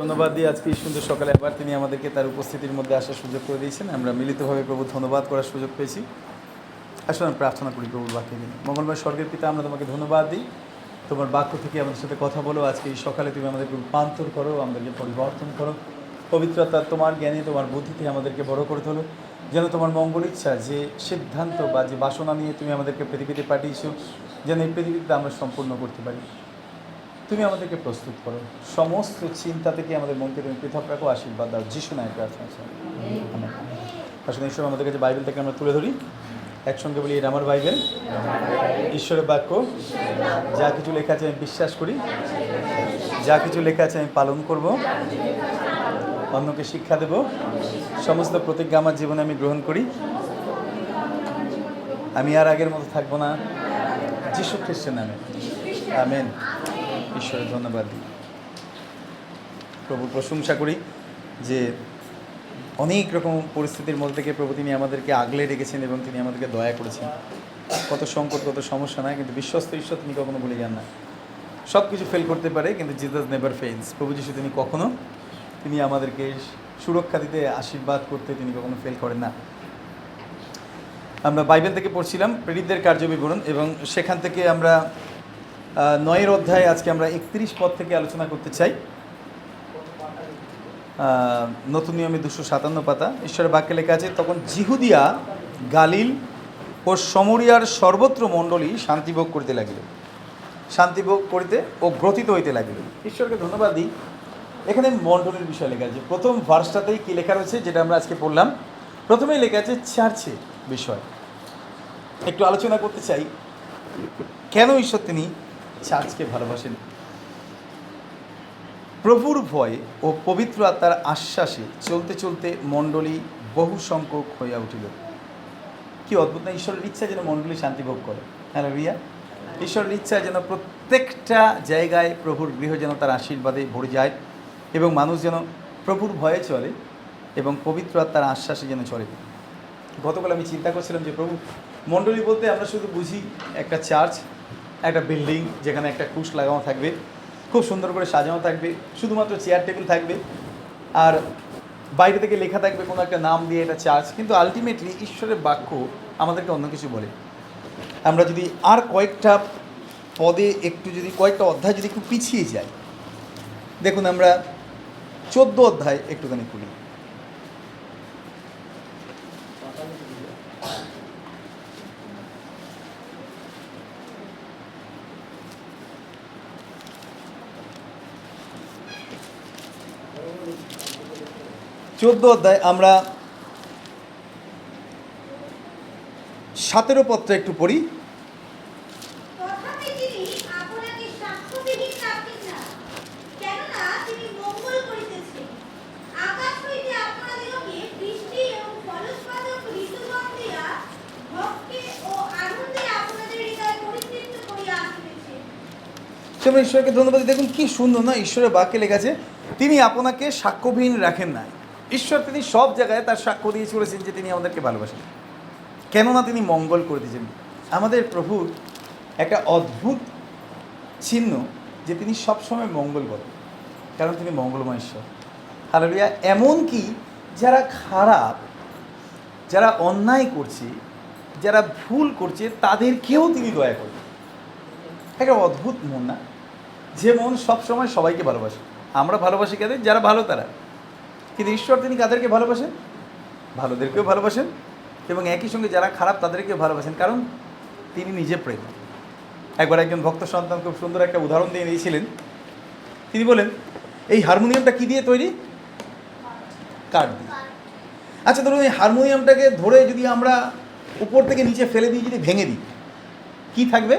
ধন্যবাদ দিয়ে আজকে এই সুন্দর সকালে আবার তিনি আমাদেরকে তার উপস্থিতির মধ্যে আসার সুযোগ করে দিয়েছেন। আমরা মিলিতভাবে প্রভু ধন্যবাদ করার সুযোগ পেয়েছি। আসলে আমি প্রার্থনা করি প্রভুর বাক্যে দিন। মঙ্গলময় স্বর্গের পিতা, আমরা তোমাকে ধন্যবাদ দিই। তোমার বাক্য থেকে আমাদের সাথে কথা বলো। আজকে এই সকালে তুমি আমাদেরকে রূপান্তর করো, আমাদেরকে পরিবর্তন করো। পবিত্রতা তোমার জ্ঞানে, তোমার বুদ্ধিতে আমাদেরকে বড় করে তোলো। যেন তোমার মঙ্গল ইচ্ছা, যে সিদ্ধান্ত বা যে বাসনা নিয়ে তুমি আমাদেরকে পৃথিবীতে পাঠিয়েছো, যেন এই পৃথিবীতে আমরা সম্পূর্ণ করতে পারি। তুমি আমাদেরকে প্রস্তুত করো, সমস্ত চিন্তা থেকে আমাদের মনকে তুমি পৃথক রাখো। আশীর্বাদ দাও, যিশু নামে প্রার্থনা চাই। আসলে এই সময় আমাদের কাছে বাইবেল থেকে আমরা তুলে ধরি, একসঙ্গে বলি, এটা আমার বাইবেল, ঈশ্বরের বাক্য। যা কিছু লেখা আছে আমি বিশ্বাস করি, যা কিছু লেখা আছে আমি পালন করব, অন্যকে শিক্ষা দেব। সমস্ত প্রতিজ্ঞা আমার জীবনে আমি গ্রহণ করি। আমি আর আগের মতো থাকবো না, যিশু খ্রিস্টের নামে, আমেন। ঈশ্বরের ধন্যবাদ দিই, প্রভুর প্রশংসা করি যে অনেক রকম পরিস্থিতির মধ্যে থেকে প্রভু তিনি আমাদেরকে আগলে রেখেছেন এবং তিনি আমাদেরকে দয়া করেছেন। কত সংকট, কত সমস্যা নয়, কিন্তু বিশ্বস্ত ঈশ্বর তিনি কখনো ভুলে যান না। সব কিছু ফেল করতে পারে, কিন্তু জিসাস নেভার ফেইলস। প্রভু যিশু তিনি কখনো, তিনি আমাদেরকে সুরক্ষা দিতে, আশীর্বাদ করতে তিনি কখনো ফেল করেন না। আমরা বাইবেল থেকে পড়ছিলাম প্রেরিতদের কার্যবিবরণ, এবং সেখান থেকে আমরা 9 অধ্যায়ে আজকে আমরা 31 পদ থেকে আলোচনা করতে চাই। নতুন নিয়মে 257 পাতা। ঈশ্বরের বাক্যে লেখা আছে, তখন জিহুদিয়া, গালিল ও সমরিয়ার সর্বত্র মণ্ডলী শান্তিভোগ করিতে লাগিল, শান্তিভোগ করিতে ও গ্রথিত হইতে লাগিল। ঈশ্বরকে ধন্যবাদ দিই। এখানে মণ্ডলীর বিষয় লেখা আছে। প্রথম ভার্সটাতেই কী লেখা রয়েছে, যেটা আমরা আজকে পড়লাম, প্রথমেই লেখা আছে চার্চের বিষয়। একটু আলোচনা করতে চাই, কেন ঈশ্বর তিনি চার্চকে ভালোবাসেন। প্রভুর ভয় ও পবিত্র আত্মার আশ্বাসে চলতে চলতে মণ্ডলী বহু সংখ্যক হইয়া উঠিল। কি অদ্ভুত না! ঈশ্বরের ইচ্ছা যেন মণ্ডলী শান্তিভোগ করে। হালেলুয়া! ঈশ্বরের ইচ্ছা যেন প্রত্যেকটা জায়গায় প্রভুর গৃহ যেন তার আশীর্বাদে ভরে যায়, এবং মানুষ যেন প্রভুর ভয়ে চলে এবং পবিত্র আত্মার আশ্বাসে যেন চলে। গতকাল আমি চিন্তা করছিলাম যে প্রভু, মণ্ডলী বলতে আমরা শুধু বুঝি একটা চার্চ, একটা বিল্ডিং যেখানে একটা ক্রুশ লাগানো থাকবে, খুব সুন্দর করে সাজানো থাকবে, শুধুমাত্র চেয়ার টেবিল থাকবে, আর বাইরে থেকে লেখা থাকবে কোনো একটা নাম দিয়ে এটা চার্চ। কিন্তু আলটিমেটলি ঈশ্বরের বাক্য আমাদেরকে অন্য কিছু বলে। আমরা যদি আর কয়েকটা পদে একটু, যদি কয়েকটা অধ্যায় যদি একটু পিছিয়ে যাই, দেখুন আমরা 14 অধ্যায় একটুখানি খুলি। অধ্যায় আমরা 17 পদটা একটু পড়ি। তোমরা ঈশ্বরকে ধন্যবাদ। দেখুন কি সুন্দর না! ঈশ্বরের বাক্যে লেখা আছে, তিনি আপনাকে সাক্ষ্যবিহীন রাখেন নাই। ঈশ্বর তিনি সব জায়গায় তার সাক্ষ্য দিয়ে চলেছেন যে তিনি আমাদেরকে ভালোবাসেন, কেননা তিনি মঙ্গল করে দিয়েছেন। আমাদের প্রভুর একটা অদ্ভুত চিহ্ন যে তিনি সবসময় মঙ্গল করেন, কারণ তিনি মঙ্গলময় ঈশ্বর। হালেলুয়া! এমনকি যারা খারাপ, যারা অন্যায় করছে, যারা ভুল করছে, তাদেরকেও তিনি দয়া করেন। একটা অদ্ভুত মন না, যে মন সবসময় সবাইকে ভালোবাসে। আমরা ভালোবাসি কাদের? যারা ভালো তারা। কিন্তু ঈশ্বর তিনি কাদেরকে ভালোবাসেন? ভালোদেরকেও ভালোবাসেন, এবং একই সঙ্গে যারা খারাপ তাদেরকেও ভালোবাসেন, কারণ তিনি নিজে প্রেম। একবার একজন ভক্ত সন্তান খুব সুন্দর একটা উদাহরণ দিয়ে দিয়েছিলেন। তিনি বলেন, এই হারমোনিয়ামটা কী দিয়ে তৈরি? কাঠ দিয়ে। আচ্ছা, ধরুন এই হারমোনিয়ামটাকে ধরে যদি আমরা উপর থেকে নিচে ফেলে দিয়ে যদি ভেঙে দিই, কী থাকবে?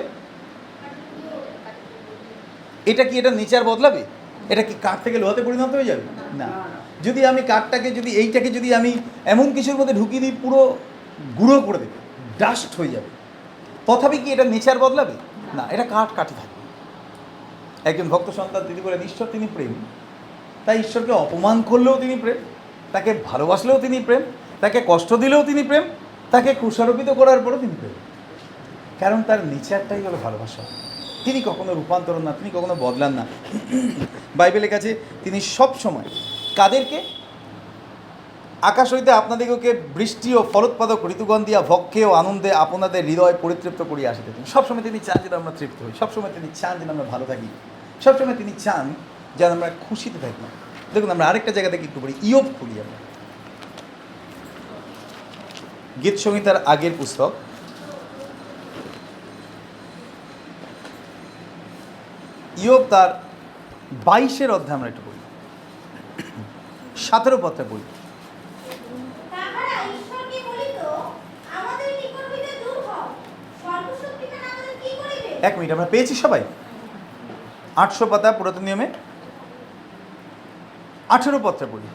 এটা কি এটা নেচার বদলাবে? এটা কি কাঠ থেকে লোহাতে পরিণত হয়ে যাবে? না। যদি আমি কাঠটাকে, যদি এইটাকে যদি আমি এমন কিছুর মধ্যে ঢুকিয়ে দিই, পুরো গুঁড়ো করে দেবে, ডাস্ট হয়ে যাবে, তথাপি কি এটা নেচার বদলাবে? না, এটা কাঠ কাঠই থাকবে। একজন ভক্ত সন্তান তিনি বলেন, ঈশ্বর তিনি প্রেম, তাই ঈশ্বরকে অপমান করলেও তিনি প্রেম, তাকে ভালোবাসলেও তিনি প্রেম, তাকে কষ্ট দিলেও তিনি প্রেম, তাকে কুষারোপিত করার পরও তিনি প্রেম, কারণ তার নেচারটাই হলো ভালোবাসা। তিনি কখনো রূপান্তরণ না, তিনি কখনো বদলান না। বাইবেলের কাছে তিনি সব সময় কাদেরকে? আকাশ হইতে আপনাদিগকে বৃষ্টি ও ফলোৎপাদক ঋতুগণ দিয়া ভক্ষে ও আনন্দে আপনাদের হৃদয় পরিতৃপ্ত করিয়া আসিতেছেন। সবসময় তিনি চান যেন আমরা তৃপ্ত হই, সবসময় তিনি চান যেন আমরা ভালো থাকি, সবসময় তিনি চান যেন আমরা খুশিতে থাকি। দেখুন আমরা আরেকটা জায়গা থেকে একটু পড়ি, ইয়োব খুলি আমরা, গীত সংহিতার আগের পুস্তক, ইয়োব তার 22 অধ্যায় আমরা একটু পড়ি, 17 পত্রে পড়ি। এক মিনিট, আমরা পেয়েছি সবাই 800 পাতা পুরাতন নিয়মে, 18 পত্রে পড়ি।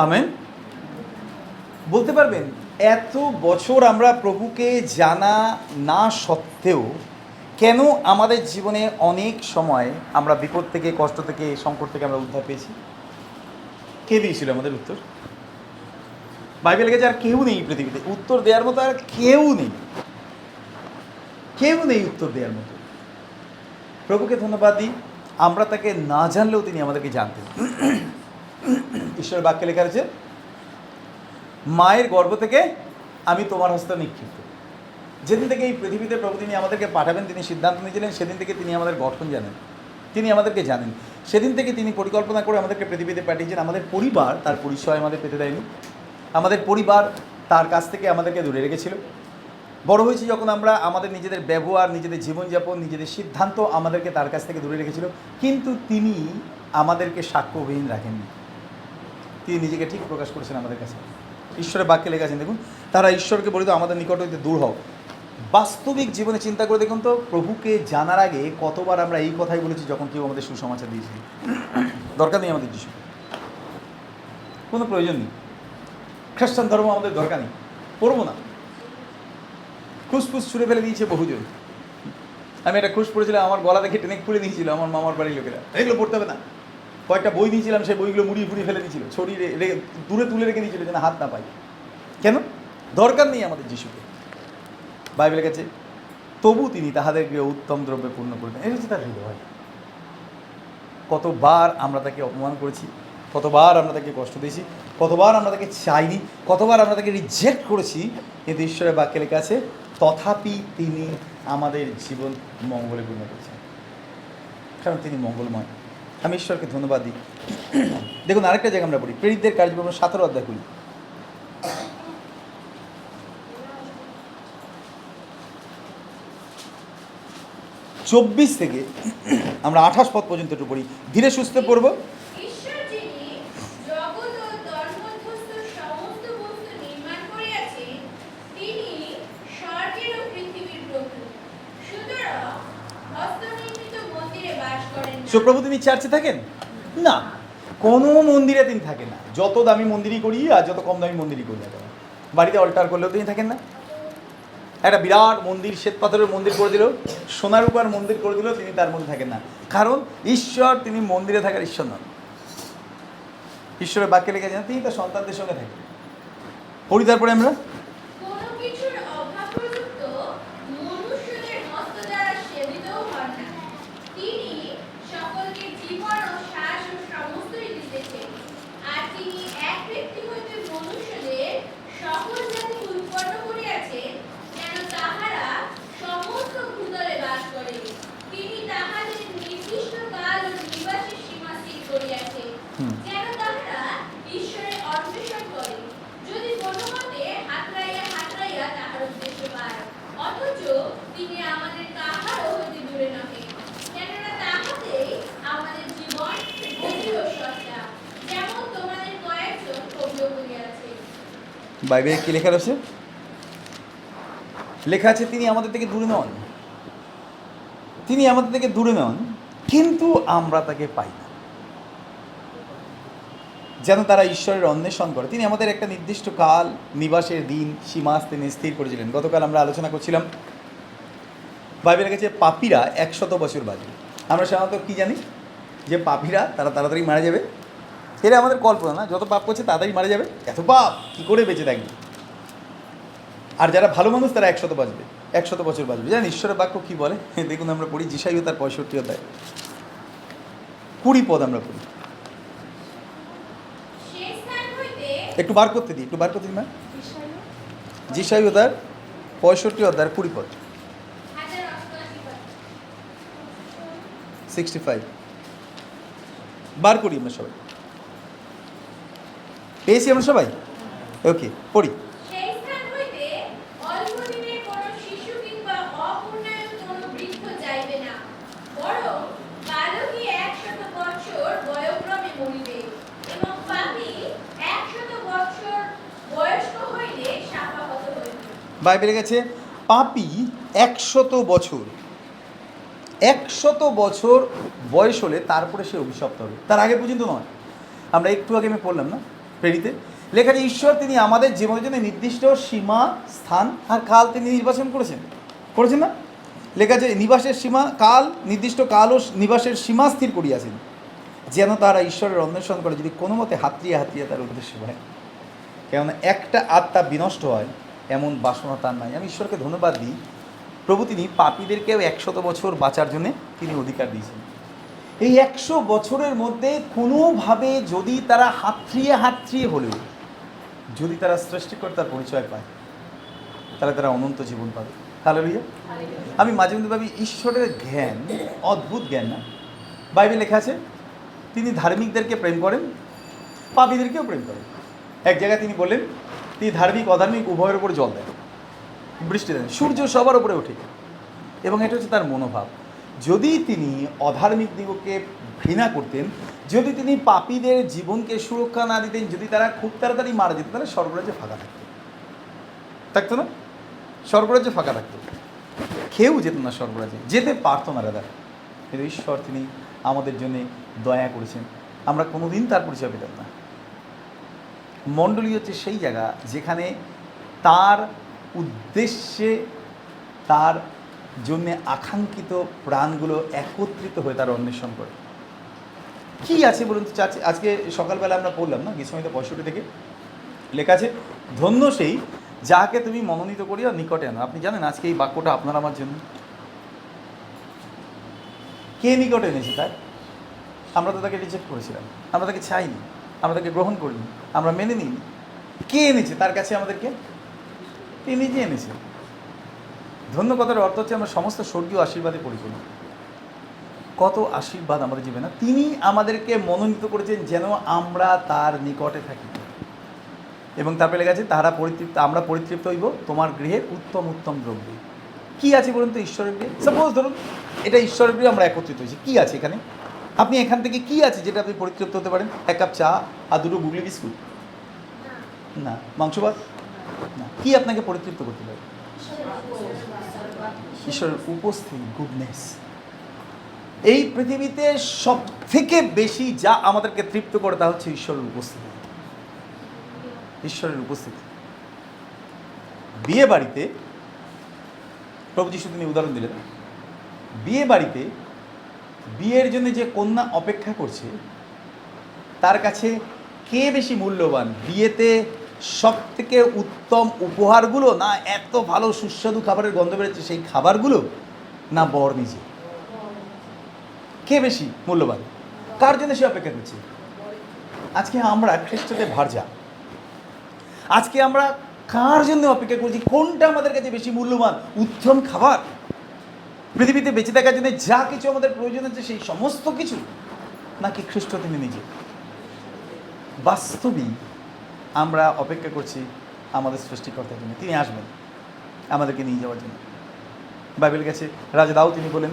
আমেন। বলতে পারবেন এত বছর আমরা প্রভুকে জানা না সত্ত্বেও কেন আমাদের জীবনে অনেক সময় আমরা বিপদ থেকে, কষ্ট থেকে, সংকট থেকে আমরা উদ্ধার পেয়েছি? কে দিয়েছিল আমাদের উত্তর? বাইবেলের কাছে আর কেউ নেই পৃথিবীতে উত্তর দেওয়ার মতো, আর কেউ নেই, কেউ নেই উত্তর দেওয়ার মতো। প্রভুকে ধন্যবাদ দিই, আমরা তাকে না জানলেও তিনি আমাদেরকে জানতেন। ঈশ্বরের বাক্যে লেখা আছে, মায়ের গর্ভ থেকে আমি তোমার হস্তে নিক্ষিপ্ত। যেদিন থেকে এই পৃথিবীতে প্রভু তিনি আমাদেরকে পাঠাবেন, তিনি সিদ্ধান্ত নিয়েছিলেন, সেদিন থেকে তিনি আমাদের গঠন জানেন, তিনি আমাদেরকে জানেন। সেদিন থেকে তিনি পরিকল্পনা করে আমাদেরকে পৃথিবীতে পাঠিয়েছেন। আমাদের পরিবার তার পরিচয় আমাদের পেতে দেয়নি, আমাদের পরিবার তার কাছ থেকে আমাদেরকে দূরে রেখেছিল। বড় হয়েছি যখন আমরা, আমাদের নিজেদের ব্যবহার, নিজেদের জীবনযাপন, নিজেদের সিদ্ধান্ত আমাদেরকে তার কাছ থেকে দূরে রেখেছিল, কিন্তু তিনি আমাদেরকে সাক্ষ্যবিহীন রাখেননি, তিনি নিজেকে ঠিক প্রকাশ করেছেন আমাদের কাছে। ঈশ্বরের বাক্যে লেখা আছেন, দেখুন, তারা ঈশ্বরকে বলিত আমাদের নিকট হইতে দূর হও। বাস্তবিক জীবনে চিন্তা করে দেখুন তো, প্রভুকে জানার আগে কতবার আমরা এই কথাই বলেছি যখন কেউ আমাদের সুসমাচার দিয়েছিল। দরকার নেই আমাদের যিশু, কোনো প্রয়োজন নেই। খ্রিস্টান ধর্ম আমাদের দরকার নেই, পড়বো না। খুসফুস ছুঁড়ে ফেলে দিয়েছে বহুজন। আমি একটা খুশ পড়েছিলাম, আমার গলা দেখে টেনে খুলে দিয়েছিল আমার মামার বাড়ির লোকেরা, এগুলো পড়তে হবে না। কয়েকটা বই দিয়েছিলাম, সেই বইগুলো মুড়িয়ে ফুড়িয়ে ফেলে দিয়েছিল, ছড়িয়ে দূরে তুলে রেখে দিয়েছিল যেন হাত না পাই। কেন? দরকার নেই আমাদের যিশুকে। বাইবেলের কাছে তবু তিনি তাহাদের গৃহে উত্তম দ্রব্যে পূর্ণ করবেন, এই হচ্ছে তার হৃদয়। কতবার আমরা তাকে অপমান করেছি, কতবার আমরা তাকে কষ্ট দিয়েছি, কতবার আমরা তাকে চাইনি, কতবার আমরা তাকে রিজেক্ট করেছি, কিন্তু ঈশ্বরের বাক্যে লেখা আছে তথাপি তিনি আমাদের জীবন মঙ্গলে পূর্ণ করেছেন, কারণ তিনি মঙ্গলময়। আমি ঈশ্বরকে ধন্যবাদ দিই। দেখুন আরেকটা জায়গা আমরা পড়ি, প্রেরিতদের কার্যক্রম 17 অধ্যায় খুলি, 24 থেকে আমরা 28 পদ পর্যন্ত একটু পড়ি, ধীরে সুস্থে পড়বো। প্রভু তিনি চার্চে থাকেন না, কোনো মন্দিরে তিনি থাকেন না। যত দামি মন্দিরই করি আর যত কম দামি মন্দিরই করি না কেন, বাড়িতে অল্টার করলেও তিনি থাকেন না। একটা বিরাট মন্দির, শ্বেত পাথরের মন্দির করে দিল, সোনার রূপার মন্দির করে দিল, তিনি তার মধ্যে থাকেন না। কারণ ঈশ্বর তিনি মন্দিরে থাকার ঈশ্বর নন। ঈশ্বরের বাক্যে লেখা যায় তিনি তার সন্তানদের সঙ্গে থাকেন। পড়ি তারপরে আমরা, বাইবেলে কি লেখা রয়েছে? লেখা আছে তিনি আমাদের থেকে দূরে নন, তিনি আমাদের থেকে দূরে নন, কিন্তু আমরা তাকে পাই না। যেন তারা ঈশ্বরের অন্বেষণ করে। তিনি আমাদের একটা নির্দিষ্ট কাল, নিবাসের দিন, সীমা তিনি স্থির করেছিলেন। গতকাল আমরা আলোচনা করছিলাম, বাইবেলের কাছে পাপীরা 100 বছর বাঁচবে। আমরা সাধারণত কী জানি যে পাপীরা তারা তাড়াতাড়ি মারা যাবে, এটা আমাদের কল্পনা না। যত পাপ করছে তাড়াতাড়ি মারা যাবে, এত পাপ কী করে বেঁচে থাকবে? আর যারা ভালো মানুষ তারা 100 বাঁচবে, 100 বছর বাঁচবে। জানেন ঈশ্বরের বাক্য কী বলে? দেখুন আমরা পড়ি যিশাইও তার 65 অধ্যায় 20 পদ আমরা পড়ি। একটু বার করতে দিই মা। যিশাইও তার 65 অধ্যায় 20 পদ 65 বার করি আমরা সবাই। পেয়েছি আমরা সবাই? ওকে, পড়ি। বাইবেলে গেছে পাপী 100 বছর, 100 বছর বয়স হলে তারপরে সে অভিশপ্ত হবে, তার আগে পর্যন্ত নয়। আমরা একটু আগে আমি পড়লাম না প্রেরিতে, লেখা যে ঈশ্বর তিনি আমাদের জীবনের জন্য নির্দিষ্ট সীমা, স্থান আর কাল তিনি নির্বাচন করেছেন না? লেখা যে নিবাসের সীমা, কাল, নির্দিষ্ট কাল ও নিবাসের সীমা স্থির করিয়াছেন, যেন তারা ঈশ্বরের অন্বেষণ করে যদি কোনো মতে হাতড়িয়ে তার উদ্দেশ্য হয়। কেননা একটা আত্মা বিনষ্ট হয় এমন বাসনা তার নাই। আমি ঈশ্বরকে ধন্যবাদ দিই, প্রভু তিনি পাপীদেরকেও 100 বছর বাঁচার জন্যে তিনি অধিকার দিয়েছেন। এই 100 বছরের মধ্যে কোনোভাবে যদি তারা হাতড়িয়ে হলেও যদি তারা সৃষ্টিকর্তার পরিচয় পায়, তাহলে তারা অনন্ত জীবন পাবে। হালেলুয়া। আমি মাঝে মধ্যে ভাবি ঈশ্বরের জ্ঞান অদ্ভুত জ্ঞান না? বাইবেল লেখা আছে তিনি ধার্মিকদেরকে প্রেম করেন, পাপীদেরকেও প্রেম করেন। এক জায়গায় তিনি বললেন তিনি ধার্মিক অধার্মিক উভয়ের উপর জল দেন, বৃষ্টি দেন, সূর্য সবার উপরে ওঠে। এবং এটা হচ্ছে তার মনোভাব। যদি তিনি অধার্মিক দিগকে ঘৃণা করতেন, যদি তিনি পাপীদের জীবনকে সুরক্ষা না দিতেন, যদি তারা খুব তাড়াতাড়ি মারা যেত, তাহলে স্বর্গরাজ্য ফাঁকা থাকতো না? স্বর্গরাজ্য ফাঁকা থাকতো, কেউ যেত না স্বর্গরাজ্যে, যেতে পারতো না রাদা। কিন্তু ঈশ্বর তিনি আমাদের জন্যে দয়া করেছেন, আমরা কোনোদিন তার পরিচয় পেতাম না। মণ্ডলী হচ্ছে সেই জায়গা যেখানে তার উদ্দেশ্যে, তার জন্যে আকাঙ্ক্ষিত প্রাণগুলো একত্রিত হয়ে তার অন্বেষণ করে। কী আছে বলুন তো? আজকে সকালবেলা আমরা পড়লাম না গীতসংহিতা 65 থেকে লেখা আছে, ধন্য সেই যাকে তুমি মনোনীত করিয়া নিকটে আনো। আপনি জানেন আজকে এই বাক্যটা আপনার আমার জন্য। কে নিকটে এনেছে তার? আমরা তো তাকে রিজেক্ট করেছিলাম, আমরা তাকে চাইনি, আমরা তাকে গ্রহণ করিনি, আমরা মেনে নিইনি। কে এনেছে তার কাছে আমাদেরকে? তিনি নিজে এনেছে। ধন্য কথার অর্থ হচ্ছে আমরা সমস্ত স্বর্গীয় আশীর্বাদে পরিপূর্ণ। কত আশীর্বাদ আমাদের জীবনে! তিনি আমাদেরকে মনোনীত করেছেন যেন আমরা তার নিকটে থাকি। এবং তারপরে লেখা আছে তাহারা পরিতৃপ্ত, আমরা পরিতৃপ্ত হইব তোমার গৃহের উত্তম দ্রব্য। কী আছে বলুন তো ঈশ্বরের গৃহে? সাপোজ ধরুন এটা ঈশ্বরের গৃহে আমরা একত্রিত হয়েছি, কী আছে এখানে? আপনি এখান থেকে কী আছে যেটা আপনি পরিতৃপ্ত হতে পারেন? 1 কাপ চা আর 2 গুগলি বিস্কুট? না। মাংস ভাত? না। কী আপনাকে পরিতৃপ্ত করতে পারে? ঈশ্বরের উপস্থিতি, গুডনেস। এই পৃথিবীতে সব থেকে বেশি যা আমাদেরকে তৃপ্ত করে তা হচ্ছে ঈশ্বরের উপস্থিতি। ঈশ্বরের উপস্থিতি। বিয়ে বাড়িতে প্রভু যিশু তিনি উদাহরণ দিলেন, বিয়ে বাড়িতে বিয়ের জন্য যে কন্যা অপেক্ষা করছে তার কাছে কে বেশি মূল্যবান? বিয়েতে সব থেকে উত্তম উপহারগুলো, না এত ভালো সুস্বাদু খাবারের গন্ধ বেরোচ্ছে সেই খাবারগুলো, না বর নিজে? কে বেশি মূল্যবান? কার জন্য সে অপেক্ষা করছে? আজকে আমরা খ্রিস্টদের ভার্যা, আজকে আমরা কার জন্য অপেক্ষা করছি? কোনটা আমাদের কাছে বেশি মূল্যবান? উত্তম খাবার, পৃথিবীতে বেঁচে থাকার জন্য যা কিছু আমাদের প্রয়োজন আছে সেই সমস্ত কিছু, নাকি খ্রিস্ট তিনি নিজে? বাস্তবিক আমরা অপেক্ষা করছি আমাদের সৃষ্টিকর্তার জন্য, তিনি আসবেন আমাদেরকে নিয়ে যাওয়ার জন্য। বাইবেল গেছে রাজা দাউদ তিনি বলেন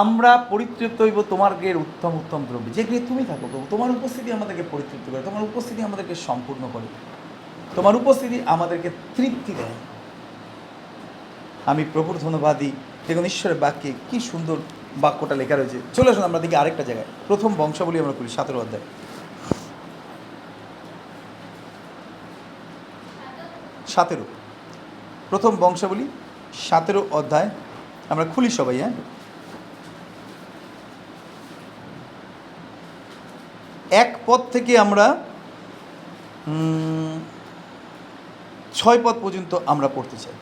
আমরা পরিতৃপ্ত হইব তোমার গৃহের উত্তম দ্রব্য। যে গৃহে তুমি থাকো প্রভু, তোমার উপস্থিতি আমাদেরকে পরিতৃপ্ত করে, তোমার উপস্থিতি আমাদেরকে সম্পূর্ণ করে, তোমার উপস্থিতি আমাদেরকে তৃপ্তি দেয়। আমি প্রভুর ধন্যবাদ দিই। দেখুন ঈশ্বরের বাক্যে কী সুন্দর বাক্যটা লেখা রয়েছে। চলে আসুন আমরা দেখি আরেকটা জায়গায়, প্রথম বংশাবলী আমরা করি 17 অধ্যায়। প্রথম বংশাবলী 17 অধ্যায় আমরা খুলি সবাই। হ্যাঁ, 1 পদ থেকে আমরা 6 পদ পর্যন্ত আমরা পড়তে চাই।